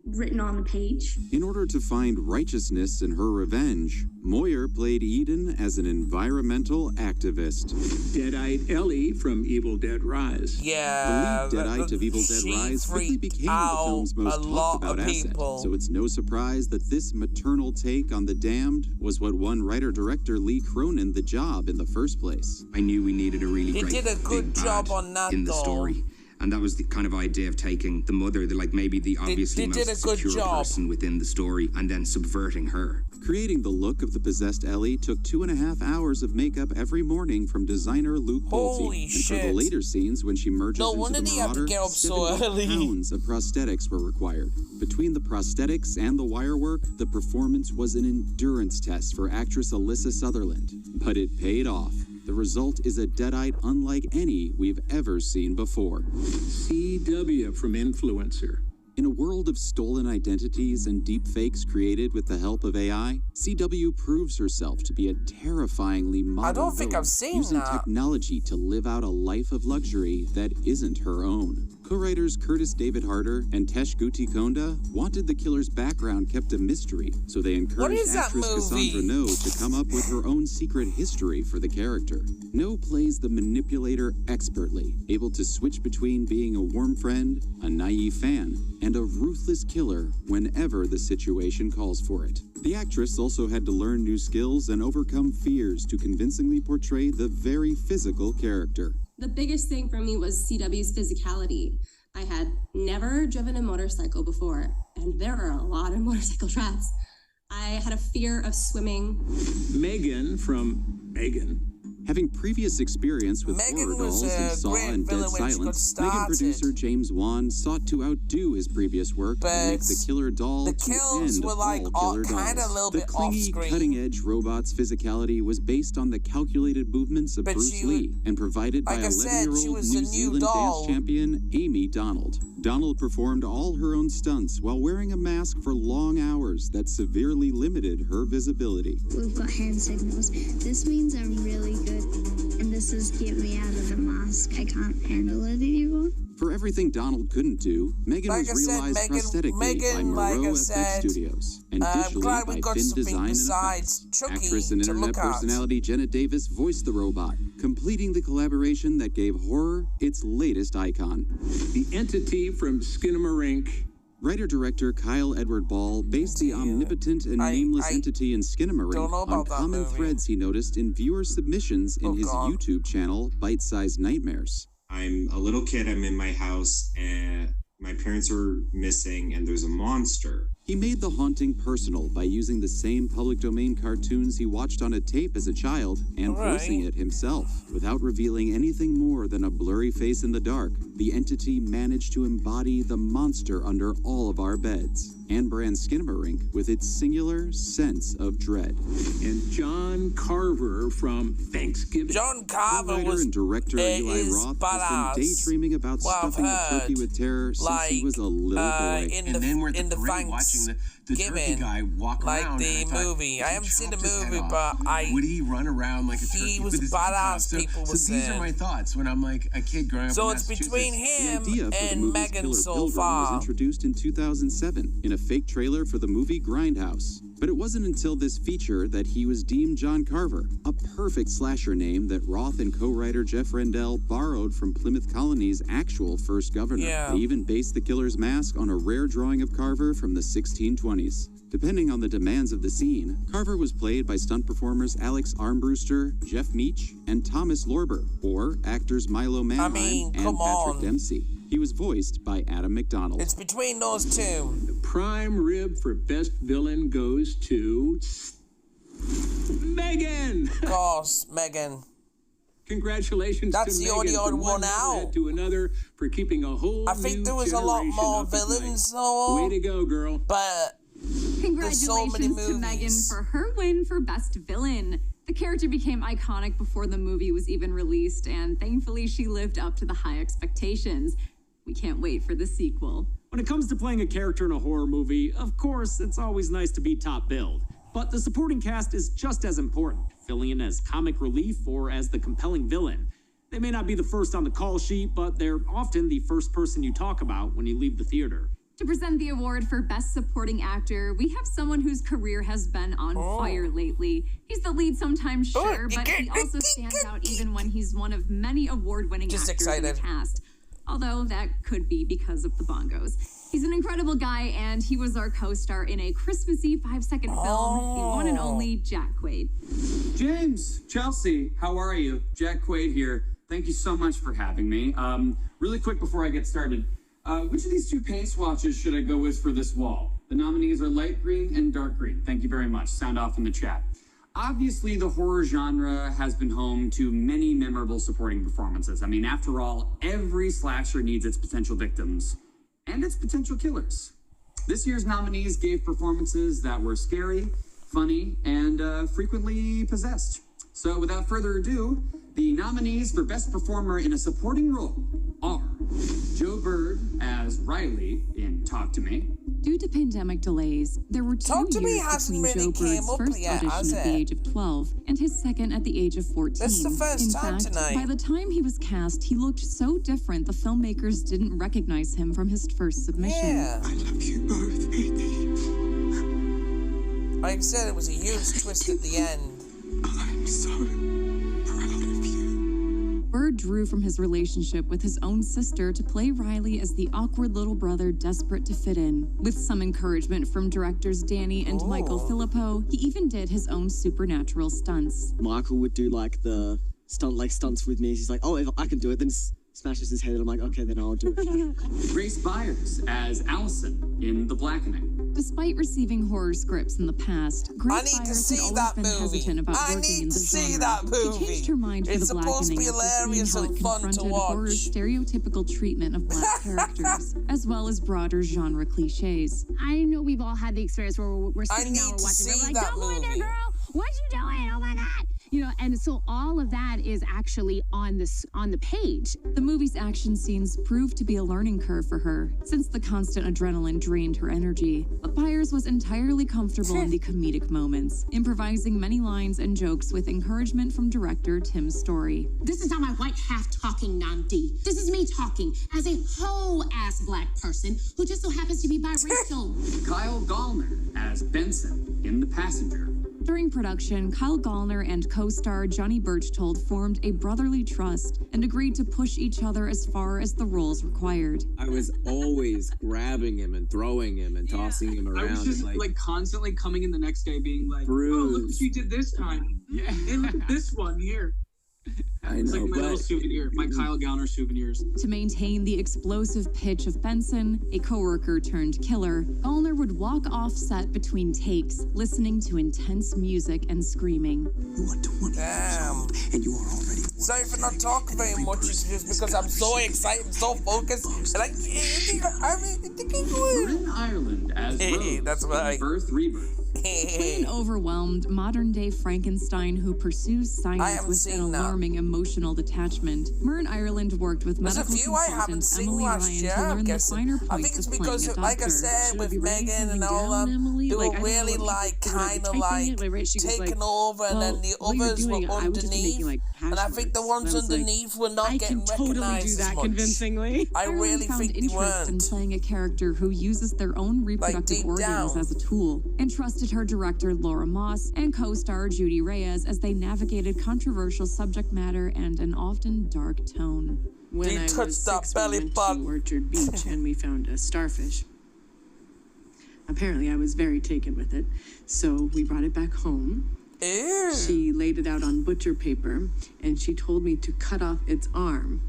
written on the page. In order to find righteousness in her revenge, Moyer played Eden as an environmental activist. Deadite Ellie from Evil Dead Rise. Yeah, the lead Deadite of Evil Dead Rise quickly became the film's most talked about asset, so it's no surprise that this maternal take on The Damned was what won writer-director Lee Cronin the job in the first place. I knew we needed a really great did a good job on that in the story. And that was the kind of idea of taking the mother, maybe the obviously most secure person within the story, and then subverting her. Creating the look of the possessed Ellie took 2.5 hours of makeup every morning from designer Luke Bolte. And for the later scenes, when she merges into the Marauder, 70 pounds of prosthetics were required. Between the prosthetics and the wire work, the performance was an endurance test for actress Alyssa Sutherland. But it paid off. The result is a Deadite unlike any we've ever seen before. CW from Influencer. In a world of stolen identities and deep fakes created with the help of AI, CW proves herself to be a terrifyingly modern villain, using technology to live out a life of luxury that isn't her own. Co-writers Curtis David Harder and Tesh Guti Konda wanted the killer's background kept a mystery, so they encouraged actress Cassandra No to come up with her own secret history for the character. No plays the manipulator expertly, able to switch between being a warm friend, a naive fan, and a ruthless killer whenever the situation calls for it. The actress also had to learn new skills and overcome fears to convincingly portray the very physical character. The biggest thing for me was CW's physicality. I had never driven a motorcycle before, and there are a lot of motorcycle tracks. I had a fear of swimming. Megan from Megan. Having previous experience with horror dolls in Saw and Dead Silence, Megan producer James Wan sought to outdo his previous work to make the killer doll to end all killer dolls. The clingy, cutting-edge robot's physicality was based on the calculated movements of Bruce Lee and provided by 11-year-old New Zealand dance champion Amy Donald. Donald performed all her own stunts while wearing a mask for long hours that severely limited her visibility. We've got hand signals. This means I'm really good, and this is get me out of the mask. I can't handle it anymore. For everything Donald couldn't do, Megan was realized prosthetically by Moreau FX Studios and digitally by Fin Design and Effects. Actress and internet personality Jenna Davis voiced the robot, completing the collaboration that gave horror its latest icon. The entity from Skinamarink. Writer-director Kyle Edward Ball based the omnipotent and nameless entity in Skinamarink on common threads he noticed in viewer submissions in his YouTube channel, Bite-Sized Nightmares. I'm a little kid, I'm in my house, and my parents are missing, and there's a monster. He made the haunting personal by using the same public domain cartoons he watched on a tape as a child and voicing it himself. Without revealing anything more than a blurry face in the dark, the entity managed to embody the monster under all of our beds and brand Skinamarink with its singular sense of dread. And John Carver from Thanksgiving. John Carver was and director Eli Roth has been daydreaming about stuffing a turkey with terror since he was a little boy. And then we're at the parade watching the turkey guy walk around. Like the movie. I haven't seen the movie, but would he run around like a turkey? He was badass, people were saying. So these are my thoughts when I'm like a kid growing up in Massachusetts. So it's between him and Megan so far. Was introduced in 2007 in a fake trailer for the movie Grindhouse. But it wasn't until this feature that he was deemed John Carver, a perfect slasher name that Roth and co-writer Jeff Rendell borrowed from Plymouth Colony's actual first governor. They even based the killer's mask on a rare drawing of Carver from the 1620s. Depending on the demands of the scene, Carver was played by stunt performers Alex Armbruster, Jeff Meach, and Thomas Lorber, or actors Milo Manheim and Patrick Dempsey. He was voiced by Adam McDonald. It's between those two. The prime rib for best villain goes to Megan. Of course, Megan. Congratulations That's to the Megan only from one one out. To another for keeping a whole I think there was a lot more villains, though. Way to go, girl. But congratulations to Megan for her win for Best Villain. The character became iconic before the movie was even released, and thankfully she lived up to the high expectations. We can't wait for the sequel. When it comes to playing a character in a horror movie, of course, it's always nice to be top billed. But the supporting cast is just as important, filling in as comic relief or as the compelling villain. They may not be the first on the call sheet, but they're often the first person you talk about when you leave the theater. To present the award for Best Supporting Actor, we have someone whose career has been on fire lately. He's the lead sometimes, sure, but he also stands out even when he's one of many award-winning actors in the cast. Although that could be because of the bongos. He's an incredible guy, and he was our co-star in a Christmassy 5-second film, the one and only Jack Quaid. James, Chelsea, how are you? Jack Quaid here. Thank you so much for having me. Really quick before I get started, which of these two paint swatches should I go with for this wall? The nominees are light green and dark green. Thank you very much. Sound off in the chat. Obviously, the horror genre has been home to many memorable supporting performances. I mean, after all, every slasher needs its potential victims and its potential killers. This year's nominees gave performances that were scary, funny, and frequently possessed. So without further ado, The nominees for Best Performer in a Supporting Role are Joe Bird as Riley in Talk to Me. Due to pandemic delays, there were 2 years between Joe Bird's first audition at the age of 12 and his second at the age of 14. This is the first time tonight. By the time he was cast, he looked so different the filmmakers didn't recognize him from his first submission. Yeah. I love you both, baby. Like I said, it was a huge twist at the end. I'm so proud of you. Bird drew from his relationship with his own sister to play Riley as the awkward little brother desperate to fit in. With some encouragement from directors Danny and Michael Filippo, he even did his own supernatural stunts. Michael would do like the stunts with me. He's like, oh, if I can do it, then smashes his head, and I'm like, okay, then I'll do it. Grace Byers as Allison in The Blackening. Despite receiving horror scripts in the past, Grace Byers had always been hesitant about working in the genre. She changed her mind for The Blackening after seeing how it confronted horror's stereotypical treatment of black characters, as well as broader genre cliches. I know we've all had the experience where we're sitting down, we're watching, we're like, don't go in there, girl! What you doing? Oh my God! You know, and so all of that is actually on the page. The movie's action scenes proved to be a learning curve for her, since the constant adrenaline drained her energy. But Byers was entirely comfortable in the comedic moments, improvising many lines and jokes with encouragement from director Tim Story. This is not my white half talking, Nandi. This is me talking as a whole-ass black person who just so happens to be biracial. Kyle Gallner as Benson in The Passenger. During production, Kyle Gallner and co-star Johnny Birchtold formed a brotherly trust and agreed to push each other as far as the roles required. I was always grabbing him and throwing him and tossing him around. I was just like constantly coming in the next day being like, Bruce. oh, look what you did this time. Yeah. Hey, look at this one here. I It's know, like my little souvenir, my Kyle Gallner souvenirs. To maintain the explosive pitch of Benson, a coworker turned killer, Gallner would walk off set between takes, listening to intense music and screaming. You are 20 years old, and you are already. Sorry for not talking very much, it's just because I'm so excited and so focused, and I think Marin Ireland as Rose that's right. in Birth Rebirth. Playing an overwhelmed, modern-day Frankenstein who pursues science with an alarming emotional detachment, Marin Ireland worked with medical consultant Emily Ryan to learn the finer points I think it's of because, playing a like I doctor. said, with Megan and all them, they were really kind of taking over, and then the others were underneath. And I think the ones underneath were not getting recognized as much. Convincingly. I really think they weren't. In playing a character who uses their own reproductive organs as a tool, and trusted her director Laura Moss and co-star Judy Reyes as they navigated controversial subject matter and an often dark tone. When I was 6, we went to Orchard Beach and we found a starfish. Apparently, I was very taken with it, so we brought it back home. Ew. She laid it out on butcher paper, and she told me to cut off its arm.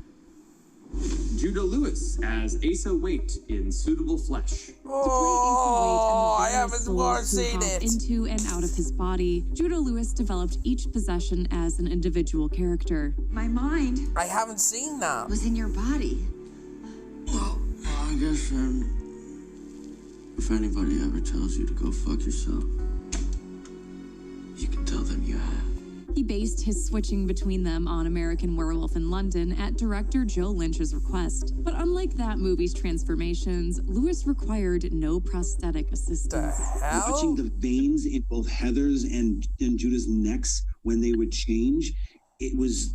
Judah Lewis as Asa Waite in Suitable Flesh. Oh, I haven't seen it. Into and out of his body, Judah Lewis developed each possession as an individual character. My mind. I haven't seen that. Was in your body. Well, I guess if anybody ever tells you to go fuck yourself, you can tell them you have. He based his switching between them on American Werewolf in London at director Joe Lynch's request. But unlike that movie's transformations, Lewis required no prosthetic assistance. Watching the veins in both Heather's and Judah's necks when they would change, it was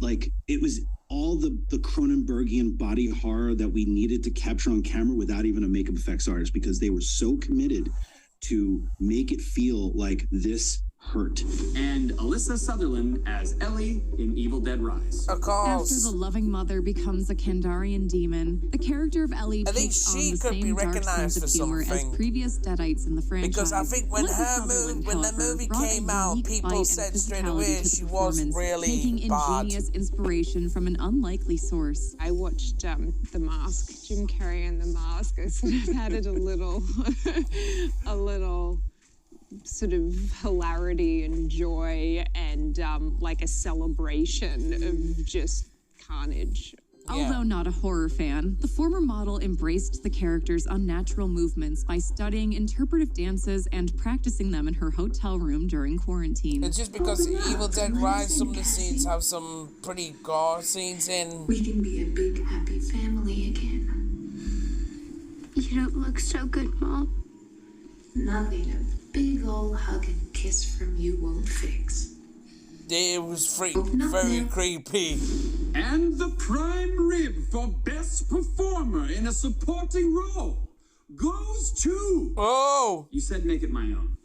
all the Cronenbergian body horror that we needed to capture on camera without even a makeup effects artist, because they were so committed to make it feel like this hurt. And Alyssa Sutherland as Ellie in Evil Dead Rise. Of course. After the loving mother becomes a Kandarian demon, the character of Ellie takes on the same dark sense of humor as previous Deadites in the franchise. Because I think when the movie came out, people said straight away she was really taking ingenious inspiration from an unlikely source. I watched The Mask, Jim Carrey and The Mask. I sort of added a little sort of hilarity and joy and like a celebration of just carnage. Although not a horror fan, the former model embraced the character's unnatural movements by studying interpretive dances and practicing them in her hotel room during quarantine. It's just because Evil Dead Rise, some of the scenes have some pretty gore scenes in. We can be a big, happy family again. You don't look so good, Mom. Nothing a big old hug and kiss from you won't fix. It was very creepy. And the prime rib for best performer in a supporting role goes to... Oh! You said make it my own.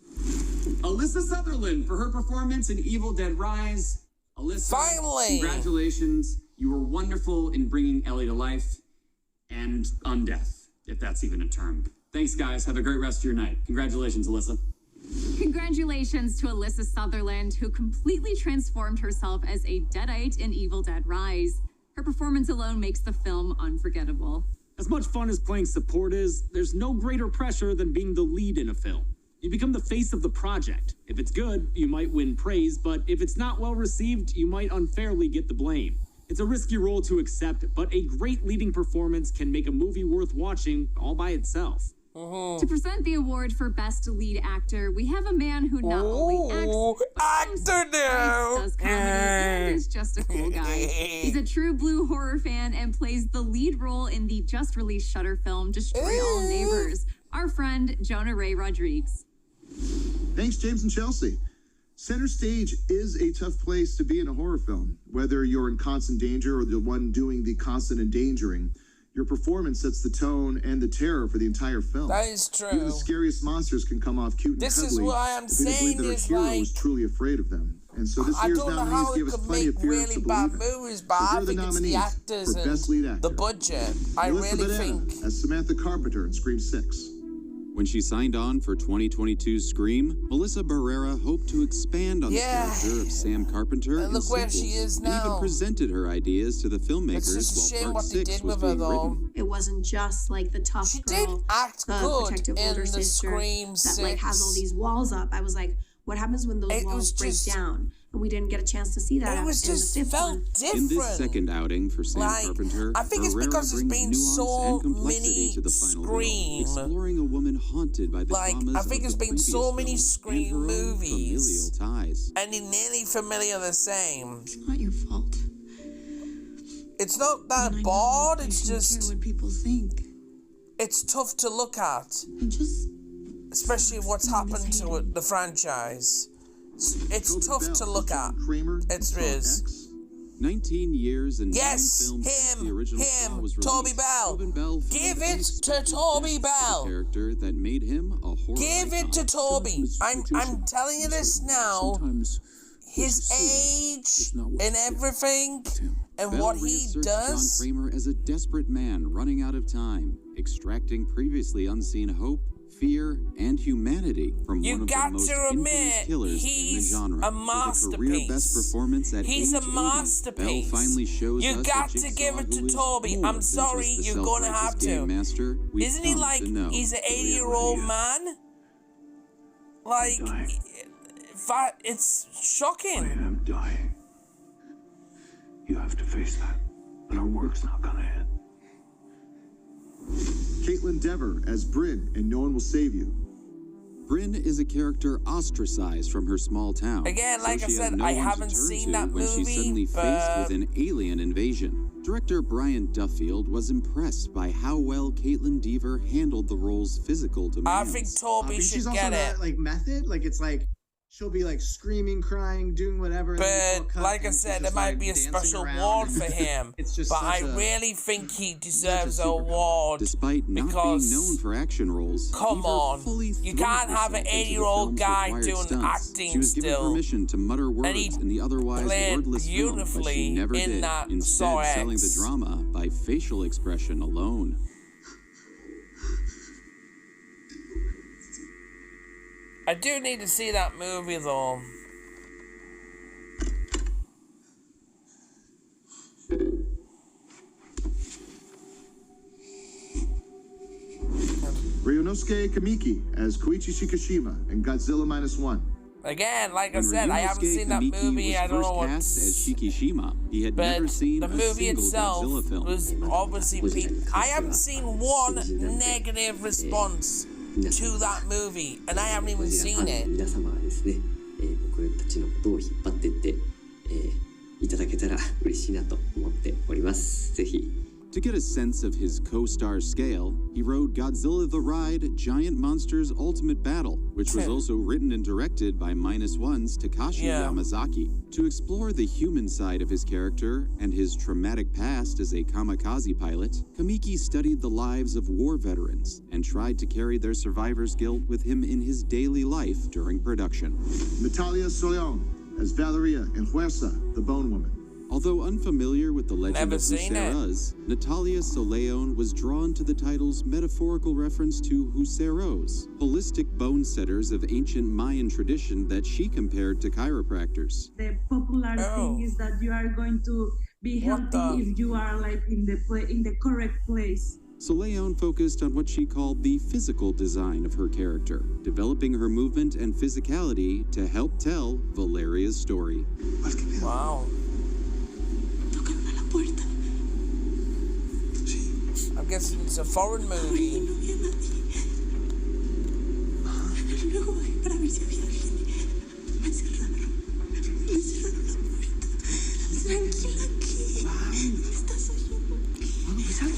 Alyssa Sutherland for her performance in Evil Dead Rise. Alyssa, finally! Congratulations. You were wonderful in bringing Ellie to life and undeath, if that's even a term. Thanks, guys. Have a great rest of your night. Congratulations, Alyssa. Congratulations to Alyssa Sutherland, who completely transformed herself as a Deadite in Evil Dead Rise. Her performance alone makes the film unforgettable. As much fun as playing support is, there's no greater pressure than being the lead in a film. You become the face of the project. If it's good, you might win praise, but if it's not well received, you might unfairly get the blame. It's a risky role to accept, but a great leading performance can make a movie worth watching all by itself. To present the award for Best Lead Actor, we have a man who not only acts, but does comedy and is just a cool guy. He's a true blue horror fan and plays the lead role in the just-released Shudder film, Destroy All Neighbors. Our friend, Jonah Ray Rodriguez. Thanks, James and Chelsea. Center stage is a tough place to be in a horror film. Whether you're in constant danger or the one doing the constant endangering, your performance sets the tone and the terror for the entire film. That is true. Even the scariest monsters can come off cute and this cuddly. Is why I'm saying that is our hero like, is truly afraid of them. And so this year's nominees give us plenty of fears to believe in. Movies, but I think it's the actors and Best Lead Actor. the budget. I really think. As Samantha Carpenter in Scream 6. When she signed on for 2022's Scream, Melissa Barrera hoped to expand on the character of Sam Carpenter and look where she is now. And even presented her ideas to the filmmakers it's a shame while what Part they 6 did was with her, being though. written. It wasn't just like the tough she girl, did act the good protective in older the sister Scream that 6. like has all these walls up. I was like, what happens when those walls break down? And we didn't get a chance to see that. It was just in the fifth one. In this second outing for Sam Carpenter, I think it's because there's been so many to the final Scream. Role, exploring a woman haunted by the traumas I think of it's the been so many previous Scream film and her own movies, familial ties. and they're nearly familiar the same. It's not your fault. It's not that bad. It's just care what people think. It's tough to look at, just especially what's happened to the franchise. It's tough to look at. It is. 19 years and 9 yes, films since the original Saw was released. Toby Bell. Give it to Toby Bell. Character that made him a horror Give it to Toby. I'm telling you this now. His age and everything and Bell what he does. John Kramer as a desperate man running out of time, extracting previously unseen hope, fear, and humanity from one of the most infamous killers in the genre. A masterpiece. With a career best performance at he's age a masterpiece. Bell finally shows you us got that to give it to Jigsaw, Toby. I'm sorry, you're going to have to. Master Isn't he like he's an 80-year-old man? Like, it's shocking. I am dying. You have to face that, but our work's not gonna end. Caitlin Dever as Bryn in No One Will Save You. Bryn is a character ostracized from her small town. Again, like so I said, no I one haven't to turn seen to that when movie, she's suddenly faced with an alien invasion. Director Brian Duffield was impressed by how well Caitlin Dever handled the role's physical demands. I think Toby should she's also get that, it. like method, like it's like she'll be like screaming, crying, doing whatever. But like I said, there might be a special award for him. It's just but I really think he deserves an award. Despite not being known for action roles, come on, you can't have an 80-year-old guy doing acting she was given still. permission to mutter words in the otherwise wordless film, but she never did. Instead, selling the drama by facial expression alone. I do need to see that movie though. Ryunosuke Kamiki as Koichi Shikishima in Godzilla -1. Again, like I When said, I haven't Ryunosuke seen that Kamiki movie. was I don't know first what. cast as Shikishima, he had But never seen the a movie single itself Godzilla film. was obviously I haven't seen one negative response to that movie, and I haven't even seen it. 皆様はですね、僕たちのことを引っ張ってって、いただけたら嬉しいなと思っております。ぜひ。 To get a sense of his co-star scale, he wrote Godzilla the Ride, Giant Monsters Ultimate Battle, which was also written and directed by Minus One's Takashi Yamazaki. To explore the human side of his character and his traumatic past as a kamikaze pilot, Kamiki studied the lives of war veterans and tried to carry their survivor's guilt with him in his daily life during production. Natalia Soleon as Valeria in Huersa, the Bone Woman. Although unfamiliar with the legend of Huseras, Natalia Soleon was drawn to the title's metaphorical reference to Huseros, holistic bone setters of ancient Mayan tradition that she compared to chiropractors. The popular thing is that you are going to be healthy if you are like in the correct place. Soleon focused on what she called the physical design of her character, developing her movement and physicality to help tell Valeria's story. Wow. I'm guessing it's a foreign movie.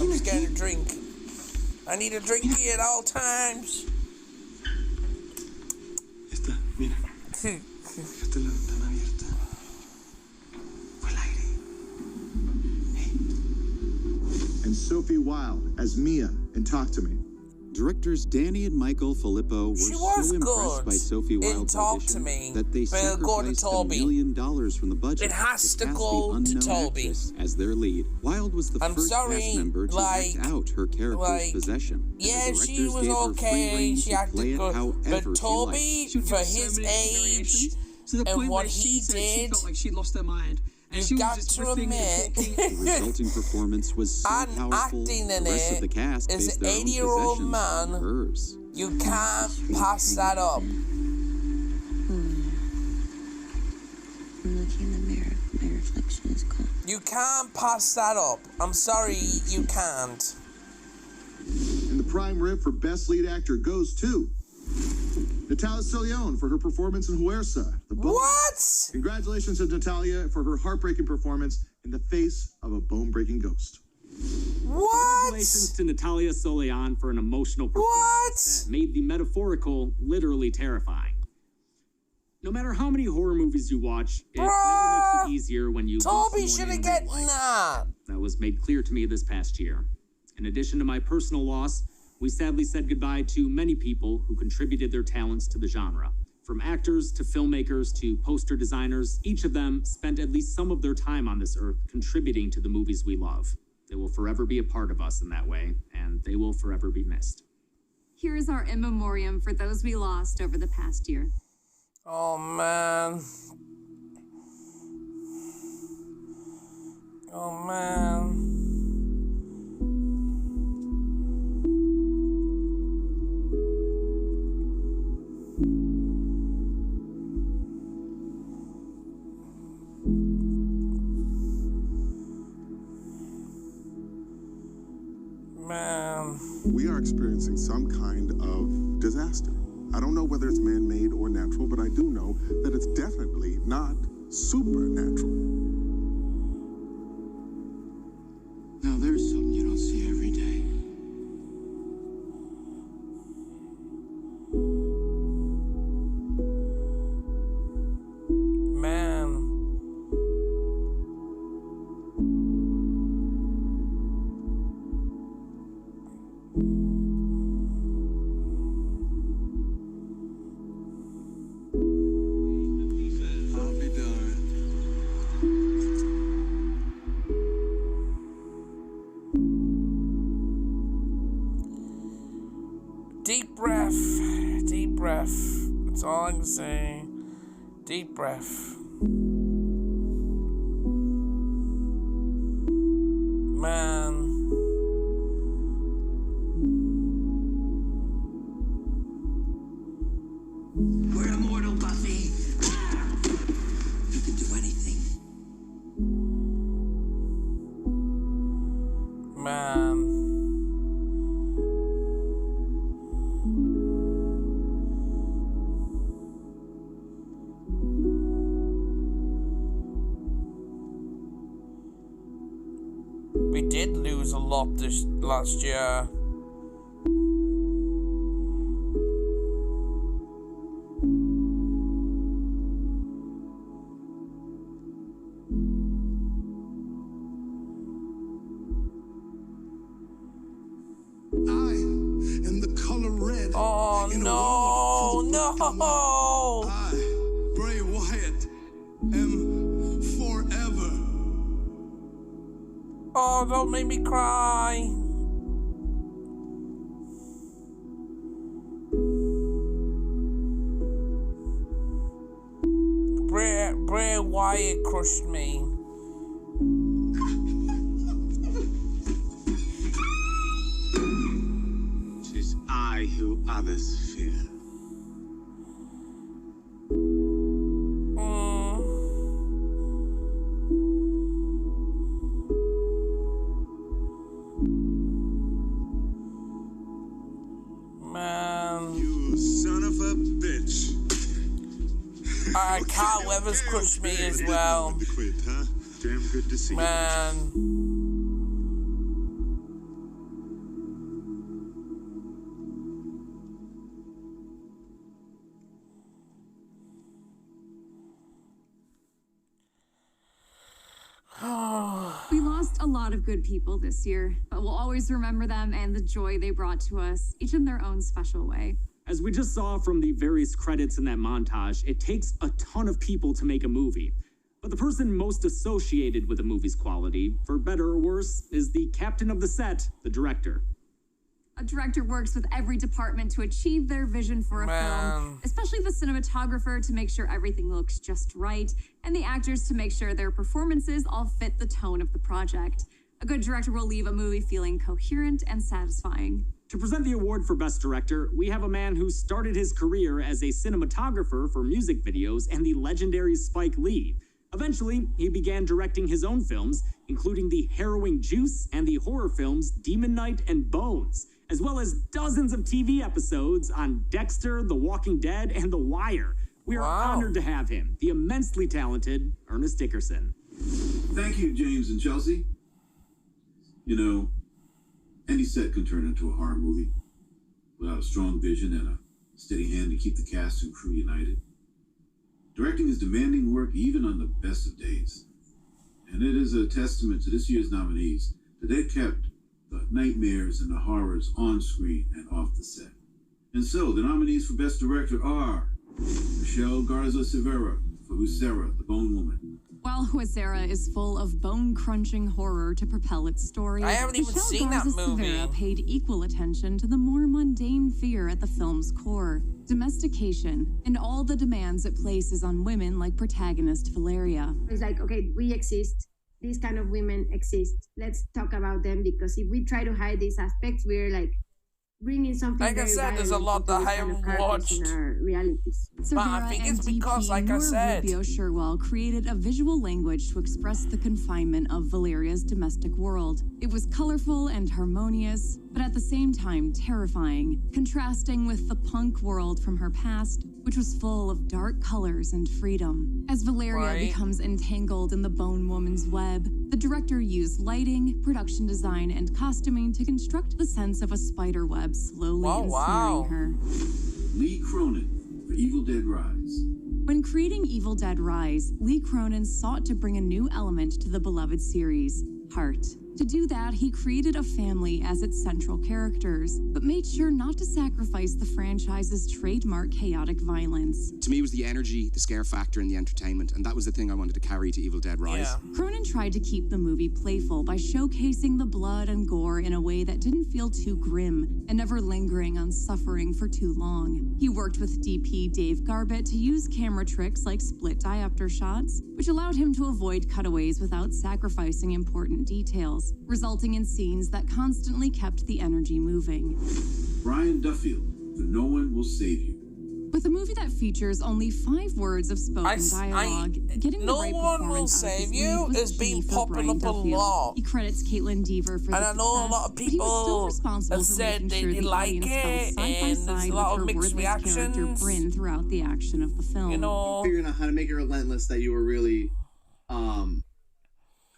I'm just getting a drink. I need a drink here at all times. Esta, mira. Fíjate la ventana abierta. Fue el aire. And Sophie Wilde as Mia in Talk to Me. Directors Danny and Michael Filippo were so impressed by Sophie Wilde's audition that they sacrificed $1 million from the budget It has to cast go the to unknown Toby. actress as their lead. Wilde was the first cast member to act out her character's possession. and the Yeah, she directors was gave her free okay. rein She to acted play it good. however But she Toby, liked. for his age and what he did, felt like she lost her mind. And she you was got just to riffing and admit, The resulting performance was so and powerful, acting the in rest of it the cast is based an their own 80-year-old possessions on man. hers. You can't pass that up. I'm looking in the mirror. My reflection is gone. You can't pass that up. I'm sorry, you can't. And the prime rib for Best Lead Actor goes to Natalia Soleon for her performance in Huersa. The Bone. What? Congratulations to Natalia for her heartbreaking performance in the face of a bone-breaking ghost. What? Congratulations to Natalia Soleon for an emotional performance that made the metaphorical literally terrifying. No matter how many horror movies you watch, it never makes it easier when you lose Toby someone should in have real gotten life. that. That was made clear to me this past year. In addition to my personal loss, we sadly said goodbye to many people who contributed their talents to the genre. From actors to filmmakers to poster designers, each of them spent at least some of their time on this earth contributing to the movies we love. They will forever be a part of us in that way, and they will forever be missed. Here is our in memoriam for those we lost over the past year. Oh, man. Oh, man. Man. We are experiencing some kind of disaster. I don't know whether it's man-made or natural, but I do know that it's definitely not supernatural. Now there's something you don't see every day. Man. I'll be darned. Deep breath. Deep breath. That's all I can say. Deep breath. Man. We're immortal, Buffy. We did lose a lot this last year. Oh no, no! I, Bray Wyatt, am forever. Oh, don't make me cry. Bray Wyatt crushed me. Tis I who others fear. Man. You son of a bitch. Carl Weathers crushed me as well. Damn good to see you. Man. We lost a lot of good people this year, but we'll always remember them and the joy they brought to us, each in their own special way. As we just saw from the various credits in that montage, it takes a ton of people to make a movie. But the person most associated with a movie's quality, for better or worse, is the captain of the set, the director. A director works with every department to achieve their vision for a film, especially the cinematographer to make sure everything looks just right, and the actors to make sure their performances all fit the tone of the project. A good director will leave a movie feeling coherent and satisfying. To present the award for Best Director, we have a man who started his career as a cinematographer for music videos and the legendary Spike Lee. Eventually, he began directing his own films, including the harrowing Juice and the horror films Demon Knight and Bones, as well as dozens of TV episodes on Dexter, The Walking Dead, and The Wire. We are honored to have him, the immensely talented Ernest Dickerson. Thank you, James and Chelsea. You know, any set can turn into a horror movie without a strong vision and a steady hand to keep the cast and crew united. Directing is demanding work even on the best of days. And it is a testament to this year's nominees that they've kept the nightmares and the horrors on screen and off the set. And so, the nominees for Best Director are Michelle Garza Severa for Huesera, the Bone Woman. While Huesera is full of bone-crunching horror to propel its story, I haven't even seen that movie. Severa paid equal attention to the more mundane fear at the film's core, domestication, and all the demands it places on women like protagonist Valeria. It's like, okay, we exist. These kind of women exist. Let's talk about them, because if we try to hide these aspects, we're like bringing something. Like I said, there's a lot that I haven't watched. But I think it's because, like I said, Rubio Sherwell created a visual language to express the confinement of Valeria's domestic world. It was colorful and harmonious, but at the same time terrifying, contrasting with the punk world from her past, which was full of dark colors and freedom. As Valeria becomes entangled in the Bone Woman's web, the director used lighting, production design, and costuming to construct the sense of a spider web slowly ensnaring her. Lee Cronin for Evil Dead Rise. When creating Evil Dead Rise, Lee Cronin sought to bring a new element to the beloved series, heart. To do that, he created a family as its central characters, but made sure not to sacrifice the franchise's trademark chaotic violence. To me, it was the energy, the scare factor, and the entertainment, and that was the thing I wanted to carry to Evil Dead Rise. Cronin tried to keep the movie playful by showcasing the blood and gore in a way that didn't feel too grim and never lingering on suffering for too long. He worked with DP Dave Garbett to use camera tricks like split diopter shots, which allowed him to avoid cutaways without sacrificing important details, resulting in scenes that constantly kept the energy moving. Brian Duffield for No One Will Save You. With a movie that features only 5 words of spoken dialogue, getting the right performance out of this lead was key for Brian Duffield. He credits Caitlin Dever for the success, a lot of people but he was still responsible for said making sure they the like audience it, felt side by and side there's a with lot her of mixed wordless character reactions. Bryn throughout the action of the film. You know, figuring out how to make it relentless, that you were really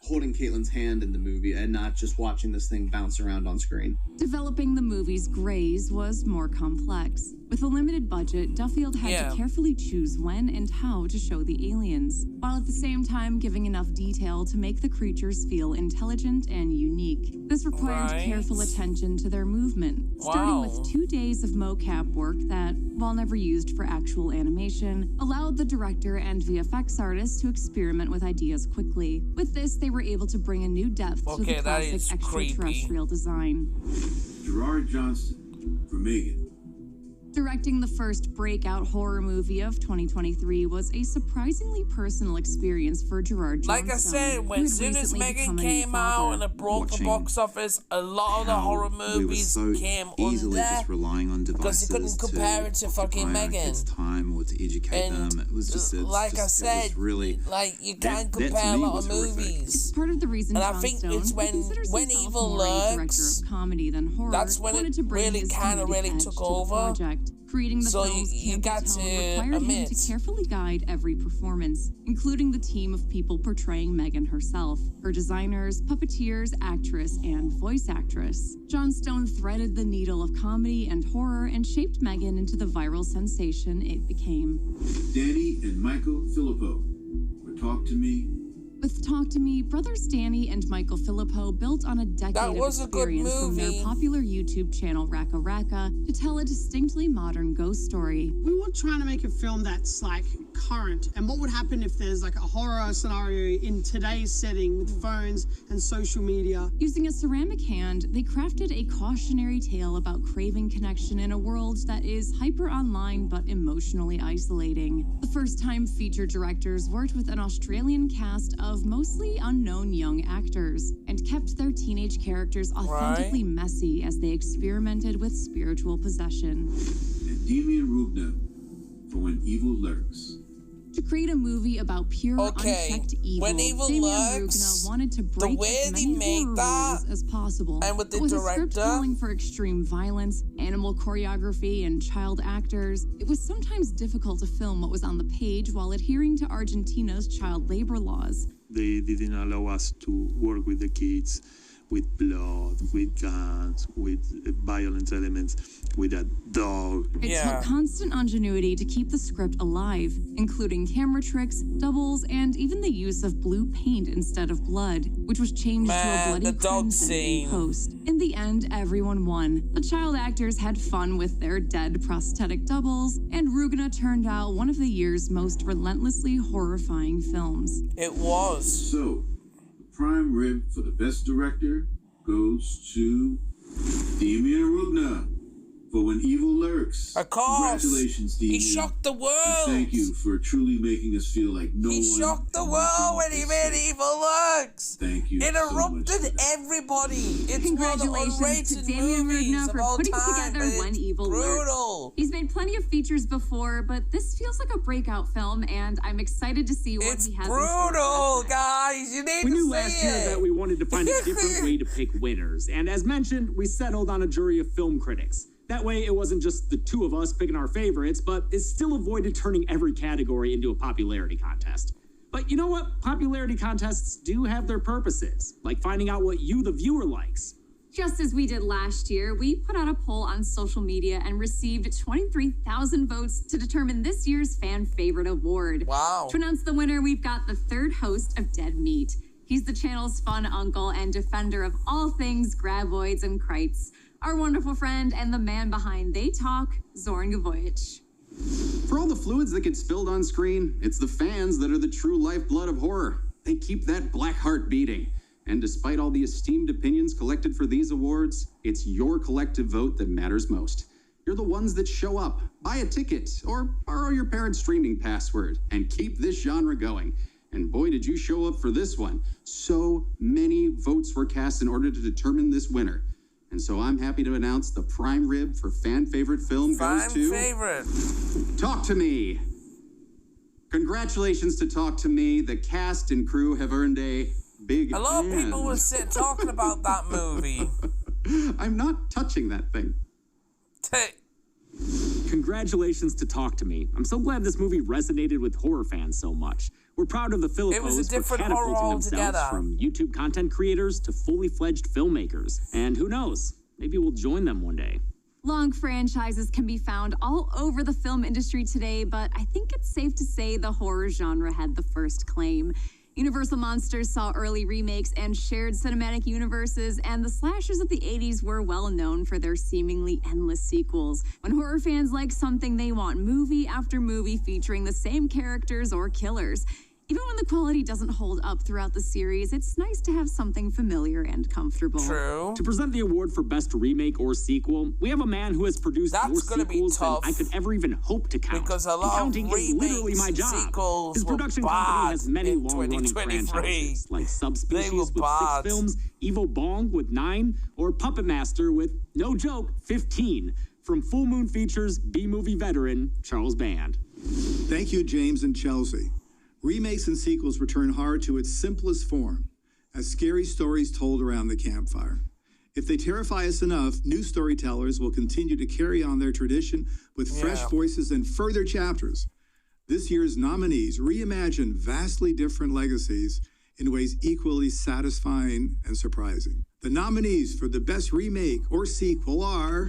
holding holding Caitlin's hand in the movie and not just watching this thing bounce around on screen. Developing the movie's Greys was more complex. With a limited budget, Duffield had to carefully choose when and how to show the aliens, while at the same time giving enough detail to make the creatures feel intelligent and unique. This required careful attention to their movement, starting with 2 days of mocap work that, while never used for actual animation, allowed the director and VFX artists to experiment with ideas quickly. With this, they were able to bring a new depth to the classic extraterrestrial design. Gerard Johnston for Megan. Directing the first breakout horror movie of 2023 was a surprisingly personal experience for Gerard Johnstone. Like I said, when soon as Megan came out and it broke the box office, a lot of the horror movies came easily under just relying on because devices you couldn't compare it to fucking Megan. Kids' time or to educate them. It was just like I said, it was really, like you can't compare a lot of movies. Part of the reason and I think it's when Evil Lurks, of comedy than horror, that's when it really kind of took over. Creating the film's you got to required him to carefully guide every performance, including the team of people portraying Megan herself, her designers, puppeteers, actress, and voice actress. Johnstone threaded the needle of comedy and horror and shaped Megan into the viral sensation it became. Danny and Michael Filippo for Talk to Me. With Talk to Me, brothers Danny and Michael Filippo built on a decade of experience from their popular YouTube channel Raka Raka to tell a distinctly modern ghost story. We were trying to make a film that's like current, and what would happen if there's like a horror scenario in today's setting with phones and social media. Using a ceramic hand, they crafted a cautionary tale about craving connection in a world that is hyper online but emotionally isolating. The first-time feature directors worked with an Australian cast of mostly unknown young actors and kept their teenage characters authentically messy as they experimented with spiritual possession. And Demian Rubna for When Evil Lurks. To create a movie about pure, unchecked evil, When Evil Demian Lurks, Rugna wanted to break as many horror rules as possible. And with the with director, a script calling for extreme violence, animal choreography, and child actors, it was sometimes difficult to film what was on the page while adhering to Argentina's child labor laws. They didn't allow us to work with the kids, with blood, with guns, with violent elements, with a dog. It took constant ingenuity to keep the script alive, including camera tricks, doubles, and even the use of blue paint instead of blood, which was changed to a bloody crimson in post. In the end, everyone won. The child actors had fun with their dead prosthetic doubles, and Rugna turned out one of the year's most relentlessly horrifying films. It was. So, the prime rib for the best director goes to Demian Rugna for When Evil Lurks. Of course. Congratulations, Demian. He shocked the world. And thank you for truly making us feel like no one. He shocked the world when he made Evil Lurks. Thank you. It erupted everybody. It's congratulations to Demian Rugna for putting together When Evil Lurks. He's made plenty of features before, but this feels like a breakout film, and I'm excited to see what he has. Brutal, guys. You need we to knew see last year that we wanted to find a different way to pick winners, and as mentioned, we settled on a jury of film critics. That way, it wasn't just the two of us picking our favorites, but it still avoided turning every category into a popularity contest. But you know what? Popularity contests do have their purposes, like finding out what you, the viewer, likes. Just as we did last year, we put out a poll on social media and received 23,000 votes to determine this year's fan favorite award. Wow. To announce the winner, we've got the third host of Dead Meat. He's the channel's fun uncle and defender of all things graboids and krites. Our wonderful friend and the man behind They Talk, Zorn Gavoich. For all the fluids that get spilled on screen, it's the fans that are the true lifeblood of horror. They keep that black heart beating. And despite all the esteemed opinions collected for these awards, it's your collective vote that matters most. You're the ones that show up, buy a ticket, or borrow your parents' streaming password, and keep this genre going. And boy, did you show up for this one. So many votes were cast in order to determine this winner. And so I'm happy to announce the prime rib for fan favorite film goes to Talk to Me. Congratulations to Talk to Me. The cast and crew have earned a big A lot of people were talking about that movie. I'm not touching that thing. Congratulations to Talk to Me. I'm so glad this movie resonated with horror fans so much. We're proud of the Philippos for catapulting themselves from YouTube content creators to fully fledged filmmakers. And who knows, maybe we'll join them one day. Long franchises can be found all over the film industry today, but I think it's safe to say the horror genre had the first claim. Universal Monsters saw early remakes and shared cinematic universes, and the slashers of the 80s were well known for their seemingly endless sequels. When horror fans like something, they want movie after movie featuring the same characters or killers. Even when the quality doesn't hold up throughout the series, it's nice to have something familiar and comfortable. True. To present the award for Best Remake or Sequel, we have a man who has produced more sequels than I could ever even hope to count. Because a lot counting of is literally my job. His production company has many long-running franchises, like Subspecies with 6 films, Evil Bong with 9, or Puppet Master with, no joke, 15. From Full Moon Features B-movie veteran Charles Band. Thank you, James and Chelsea. Remakes and sequels return horror to its simplest form, as scary stories told around the campfire. If they terrify us enough, new storytellers will continue to carry on their tradition with fresh voices and further chapters. This year's nominees reimagine vastly different legacies in ways equally satisfying and surprising. The nominees for the best remake or sequel are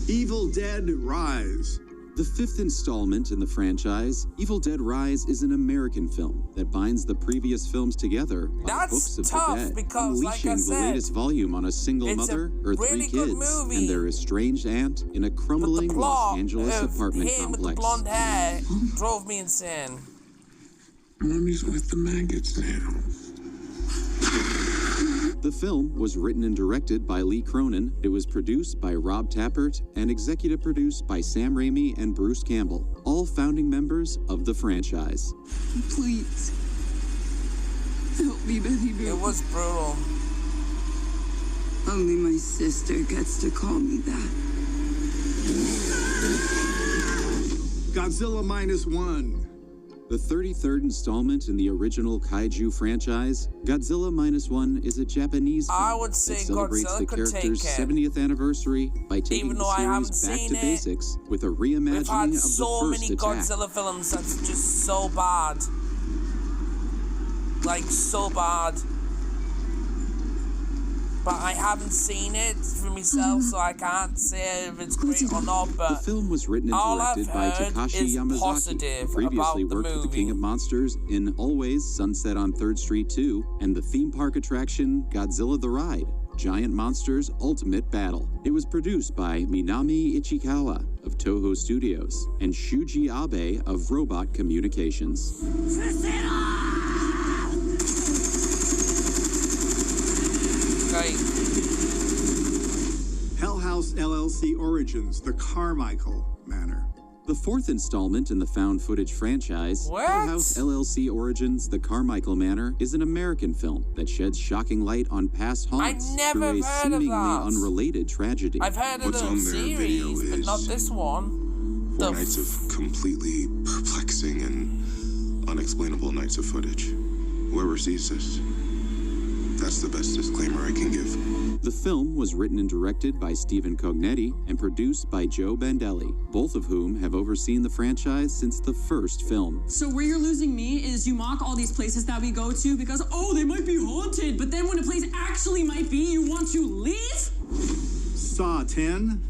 Evil Dead Rise. The 5th installment in the franchise, Evil Dead Rise is an American film that binds the previous films together by Books of the Dead, because, unleashing the latest volume on a single mother, her 3 kids, and their estranged aunt in a crumbling Los Angeles apartment him complex. With the blonde hair drove me insane. Mommy's with the maggots now. The film was written and directed by Lee Cronin. It was produced by Rob Tappert and executive produced by Sam Raimi and Bruce Campbell, all founding members of the franchise. Please, help me, Betty Boo. It was brutal. Only my sister gets to call me that. Godzilla Minus One. The 33rd installment in the original Kaiju franchise, Godzilla Minus One is a Japanese film that celebrates the character's 70th anniversary by taking the series back to basics with a reimagining of the first so many attack. Godzilla films that's just so bad. Like, so bad. But I haven't seen it for myself, so I can't say if it's great or not, but the film was written and directed by Takashi Yamazaki, who previously worked with the King of Monsters in Always Sunset on 3rd Street 2 and the theme park attraction Godzilla the Ride, Giant Monsters Ultimate Battle. It was produced by Minami Ichikawa of Toho Studios and Shuji Abe of Robot Communications. Hell House LLC Origins, The Carmichael Manor. The 4th installment in the found footage franchise, Hell House LLC Origins, The Carmichael Manor, is an American film that sheds shocking light on past haunts through a seemingly unrelated tragedy. I've heard of the series, but not this one. 4 nights of completely perplexing and unexplainable nights of footage. Whoever sees this, that's the best disclaimer I can give. The film was written and directed by Stephen Cognetti and produced by Joe Bandelli, both of whom have overseen the franchise since the first film. So where you're losing me is you mock all these places that we go to because, oh, they might be haunted, but then when a place actually might be, you want to leave? Saw 10.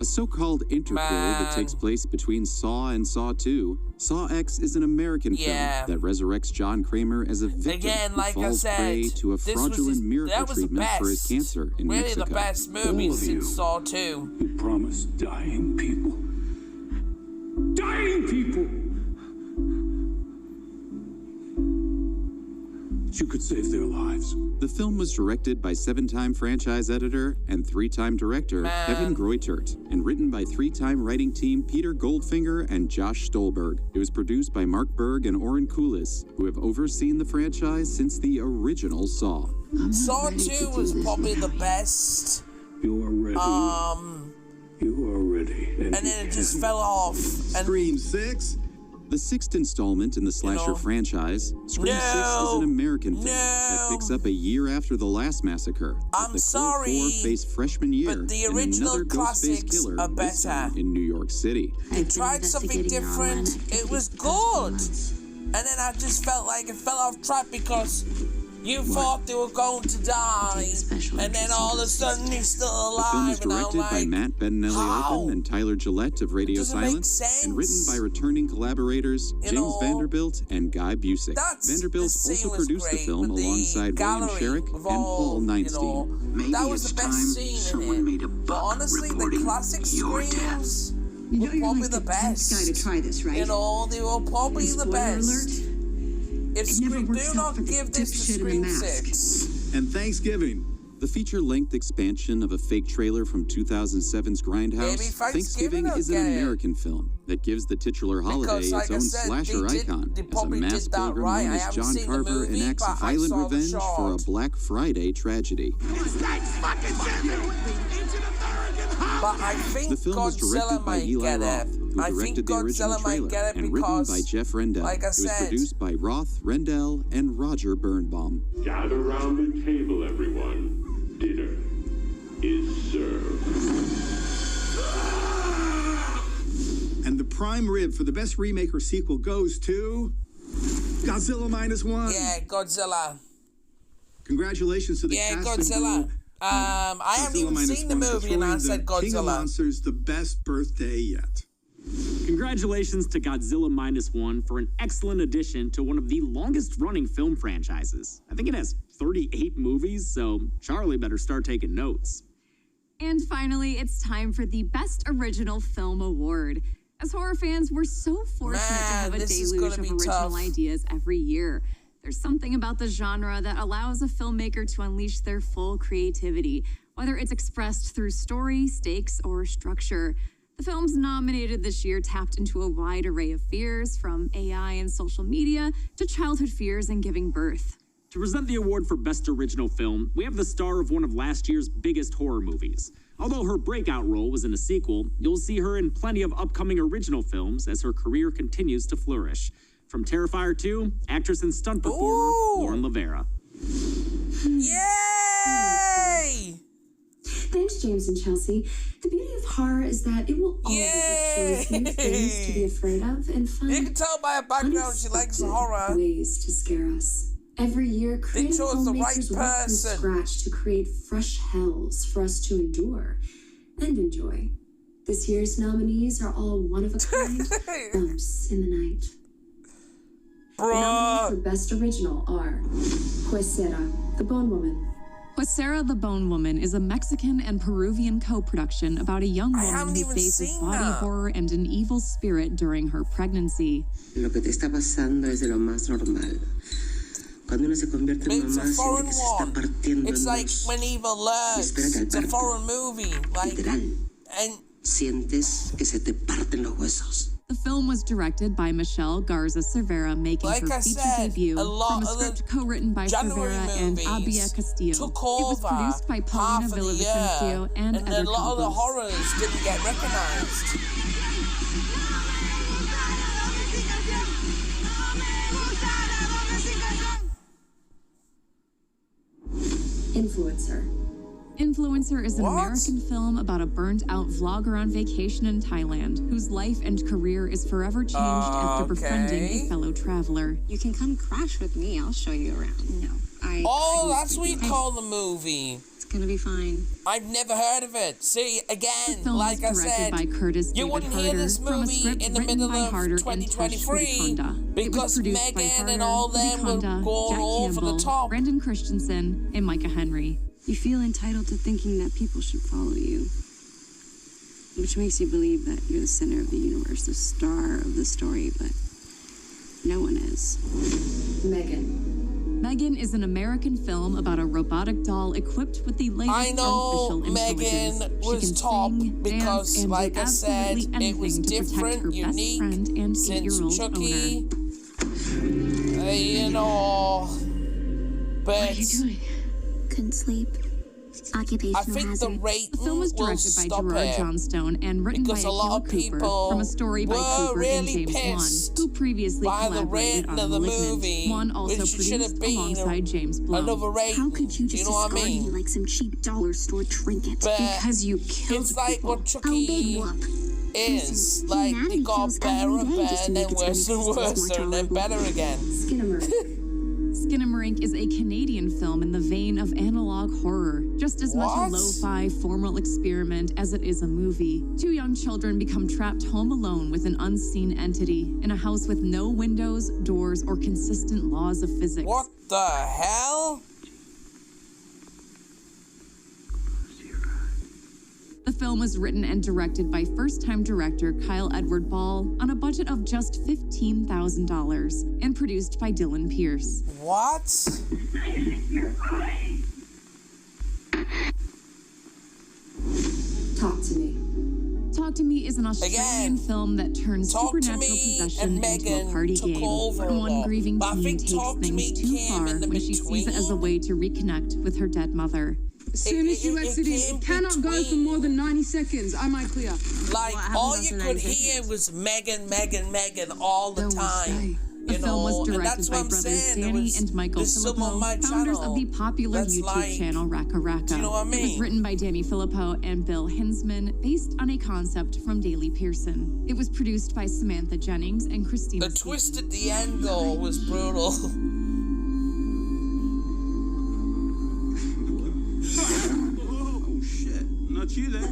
A so-called interquel that takes place between Saw and Saw 2. Saw X is an American film that resurrects John Kramer as a victim who falls prey to a fraudulent miracle treatment for his cancer in Mexico. The best movie since Saw 2. You promised dying people. Dying people! You could save their lives. The film was directed by 7-time franchise editor and 3-time director Kevin Greutert and written by 3-time writing team Peter Goldfinger and Josh Stolberg. It was produced by Mark Berg and Oren Kulis, who have overseen the franchise since the original Saw. Saw 2 was probably the best. You are ready. You are ready. And then it just fell off. And Scream 6. The 6th installment in the slasher franchise, Scream 6 is an American film that picks up a year after the last massacre. I'm sorry, face freshman year but the original classics killer, are better. In New York City. They tried something different. It was good. And then I just felt like it fell off track because you thought they were going to die, and then all of a sudden he's still alive. The film is directed by Matt Bettinelli-Olpin and Tyler Gillette of Radio Silence, and written by returning collaborators James Vanderbilt and Guy Busick. Vanderbilt also produced the film alongside William Sherrick and Paul Neinstein. That was the best scene in it. But honestly, the classic screams were probably the best. Guy to try this, right? They were probably the best. If Scream, do not give this to Scream 6. And Thanksgiving. The feature-length expansion of a fake trailer from 2007's Grindhouse, Thanksgiving is an American film that gives the titular holiday its own slasher icon as a mass builder known as John Carver enacts violent revenge for a Black Friday tragedy. But I think the film was directed by Eli Roth, who directed the original trailer, and written by Jeff Rendell. It was produced by Roth, Rendell, and Roger Birnbaum. Gather round the table, everyone. Dinner is served. And the prime rib for the best remake or sequel goes to Godzilla -1. Yeah, Godzilla. Congratulations to the cast Godzilla. and crew. I haven't even seen the movie and I said Godzilla. King of Monsters, the best birthday yet. Congratulations to Godzilla -1 for an excellent addition to one of the longest-running film franchises. I think it has 38 movies, so Charlie better start taking notes. And finally, it's time for the Best Original Film Award. As horror fans, we're so fortunate to have a deluge of original ideas every year. There's something about the genre that allows a filmmaker to unleash their full creativity, whether it's expressed through story, stakes, or structure. The films nominated this year tapped into a wide array of fears, from AI and social media to childhood fears and giving birth. To present the award for Best Original Film, we have the star of one of last year's biggest horror movies. Although her breakout role was in a sequel, you'll see her in plenty of upcoming original films as her career continues to flourish. From Terrifier 2, actress and stunt performer Lauren Lavera. Yay! Thanks, James and Chelsea. The beauty of horror is that it will always show us new things to be afraid of and find you can tell by her background she likes horror. Ways to scare us. Every year, creative filmmakers work from scratch to create fresh hells for us to endure and enjoy. This year's nominees are all one-of-a-kind bumps in the night. The nominees for Best Original are Huesera, The Bone Woman. Huesera the Bone Woman is a Mexican and Peruvian co-production about a young woman who faces body horror and an evil spirit during her pregnancy. Lo que te está pasando es de lo más normal. Cuando uno se convierte en mamá, siente que se está partiendo en dos. It's like when evil lurks. It's a foreign movie. Literal. Sientes que se te parten los huesos. The film was directed by Michelle Garza Cervera, making her feature debut from a script co-written by Cervera and Abia Castillo. It was produced by Paulina Villavicencio and Eder a lot of the Campos. horrors didn't get recognized. Influencer. Influencer is an American film about a burnt-out vlogger on vacation in Thailand whose life and career is forever changed after befriending a fellow traveler. You can come crash with me. I'll show you around. No, that's what you call the movie. It's gonna be fine. I've never heard of it. See, again, The film like was I directed said, by Curtis you David wouldn't hear Harder this from a movie script in the written middle by of Harder and Tesh 2023 Vikonda. because It was produced by Megan Harder, and all them were Vikonda, going Jack over Campbell, the top. Brandon Christensen, and Micah Henry. You feel entitled to thinking that people should follow you, which makes you believe that you're the center of the universe, the star of the story, but no one is. Megan. Megan is an American film about a robotic doll equipped with the latest artificial intelligence. Megan was top because, and like I said, it was different, unique, since Chucky. You know, but what are you doing? Couldn't sleep. Occupational I think hazard. the rating The film was directed by Gerard Johnstone and written by Akira Cooper from a story by Cooper and James Wan, who previously collaborated on *Malignant*. Wan also produced alongside James Blum. How could you just discard me like some cheap dollar store trinket? Because you killed it's like people. what Chucky, How big whoop? is. Like, it got better and better, and then worse and worse, and then better again. Skinamarink is a Canadian film in the vein of analog horror, just as much a lo-fi formal experiment as it is a movie. Two young children become trapped home alone with an unseen entity in a house with no windows, doors, or consistent laws of physics. What the hell? The film was written and directed by first-time director Kyle Edward Ball on a budget of just $15,000 and produced by Dylan Pierce. What? Talk to me. Talk to Me is an Australian film that turns supernatural possession into a party game. One grieving teen takes things too far when she sees it as a way to reconnect with her dead mother. As soon as you exit it cannot go for more than 90 seconds. Am I clear? Like, all you could hear was Megan, Megan, Megan all the time. The film was directed by brothers Danny and Michael Filippo, founders of the popular YouTube channel Raka Raka. You know what I mean? It was written by Danny Filippo and Bill Hinsman, based on a concept from Daley Pearson. It was produced by Samantha Jennings and Christina. The twist at the end, though, was brutal. Oh shit, not you there.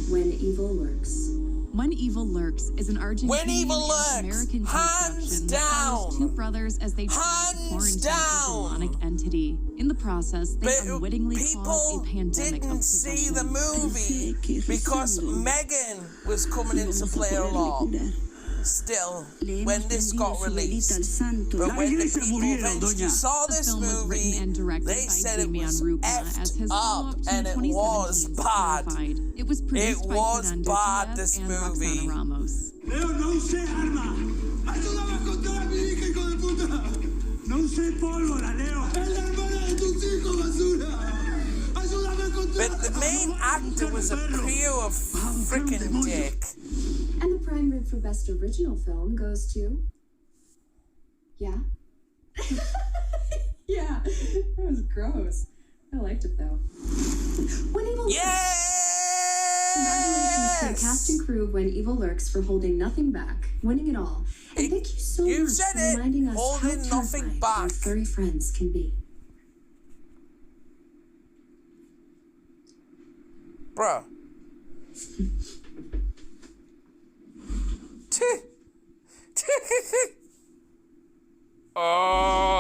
When Evil Lurks. When Evil Lurks is an Argentinian American hands down. That follows two brothers as they try to quarantine a demonic entity. In the process, they unwittingly cause a pandemic of possession. See the movie because Megan was coming in to play along. Still, when this got released, but when the people eventually saw this movie, they said it was effed up, and it was bad. It was produced by Fernando bad, Diaz this and movie. Roxana Ramos. Leo, no use arma. Ayúdame a encontrar a mi hija, hijo de puta. No use pólvora, Leo. Es la hermana de tus hijos, basura. Ayúdame a encontrar. But the main actor was a pure freaking dick. And the prime rib for Best Original Film goes to... Yeah? Yeah, that was gross. I liked it, though. When Evil Lurks. Congratulations to the cast and crew of When Evil Lurks for holding nothing back, winning it all. And thank you so much for reminding us how terrifying our furry friends can be. Bruh.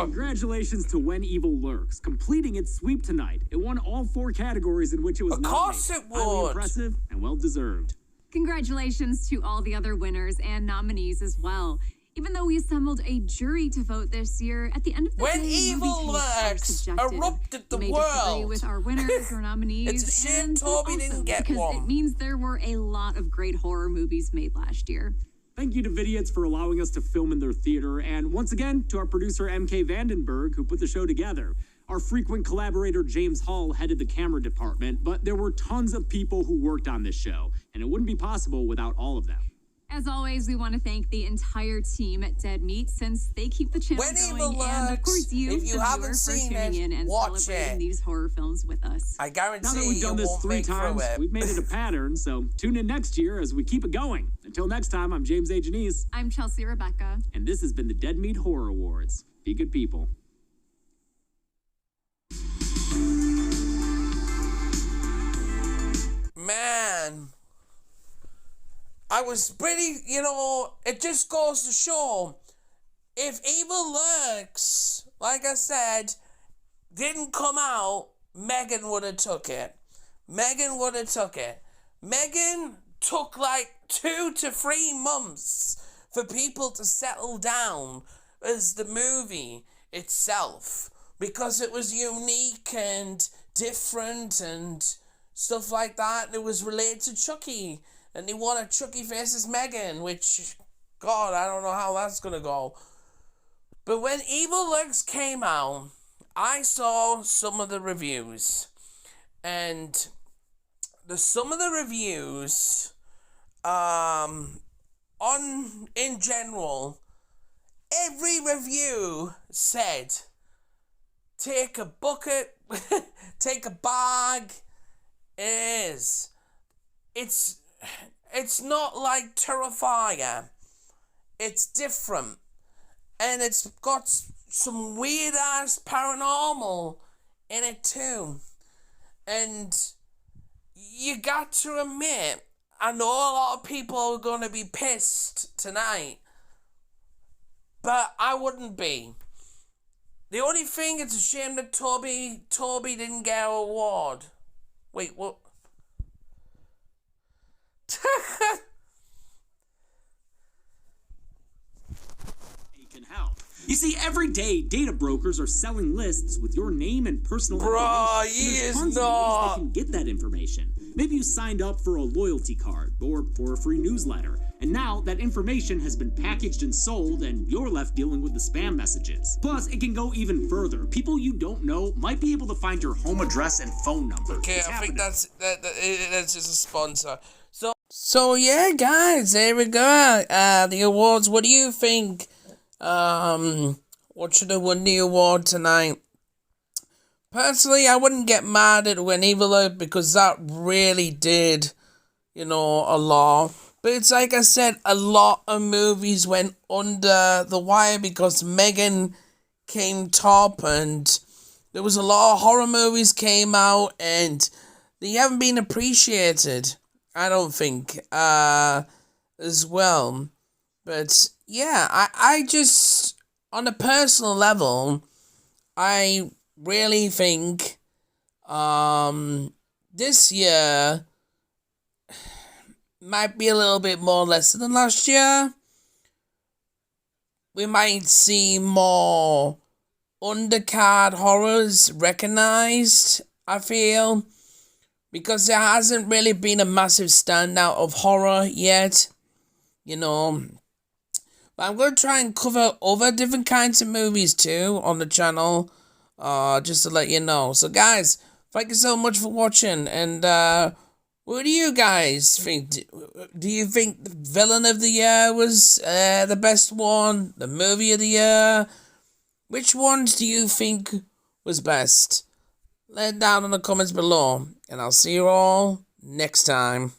Congratulations to When Evil Lurks, completing its sweep tonight. It won all 4 categories in which it was nominated. Of course it would. Highly impressive and well-deserved. Congratulations to all the other winners and nominees as well. Even though we assembled a jury to vote this year, at the end of the When day, Evil Lurks erupted the we may disagree world. with our winners or nominees. It's a shame and Toby also didn't get because one. it means there were a lot of great horror movies made last year. Thank you to Vidiots for allowing us to film in their theater, and once again to our producer MK Vandenberg, who put the show together. Our frequent collaborator James Hall headed the camera department, but there were tons of people who worked on this show, and it wouldn't be possible without all of them. As always, we want to thank the entire team at Dead Meat, since they keep the channel going, and of course you, if you the haven't viewer, for seen tuning it, in and watch celebrating it. these horror films with us. I guarantee Now that we've done this 3 times, we've made it a pattern, so tune in next year as we keep it going. Until next time, I'm James A. Janice. I'm Chelsea Rebecca. And this has been the Dead Meat Horror Awards. Be good people. Man, I was pretty, it just goes to show, if Evil Lurks, like I said, didn't come out, Megan would have took it. Megan took like 2 to 3 months for people to settle down as the movie itself, because it was unique and different and stuff like that, and it was related to Chucky, and they wanted Chucky versus Megan, which, God, I don't know how that's gonna go. But when Evil Lurks came out, I saw some of the reviews, and some of the reviews, in general, every review said, take a bucket, take a bag. It's it's not like Terrifier. It's different. And it's got some weird-ass paranormal in it too. And you got to admit, I know a lot of people are going to be pissed tonight, but I wouldn't be. The only thing, it's a shame that Toby didn't get an award. Wait, what? Can help. You see, every day, data brokers are selling lists with your name and personal information. He There's is tons of ways not. they can get that information. Maybe you signed up for a loyalty card or for a free newsletter, and now that information has been packaged and sold, and you're left dealing with the spam messages. Plus, it can go even further. People you don't know might be able to find your home address and phone number. Okay, I think that's just a sponsor. So yeah, guys, there we go. The awards. What do you think? What should have won the award tonight? Personally, I wouldn't get mad at When Evil Earth because that really did, a lot. But it's like I said, a lot of movies went under the wire because Megan came top, and there was a lot of horror movies came out, and they haven't been appreciated, I don't think, as well. But yeah, I just, on a personal level, I really think this year might be a little bit more lesser than last year. We might see more undercard horrors recognized, I feel, because there hasn't really been a massive standout of horror yet, But I'm going to try and cover other different kinds of movies too on the channel, just to let you know. So guys, thank you so much for watching, and what do you guys think? Do you think the Villain of the Year was the best one? The Movie of the Year? Which ones do you think was best? Let it down in the comments below, and I'll see you all next time.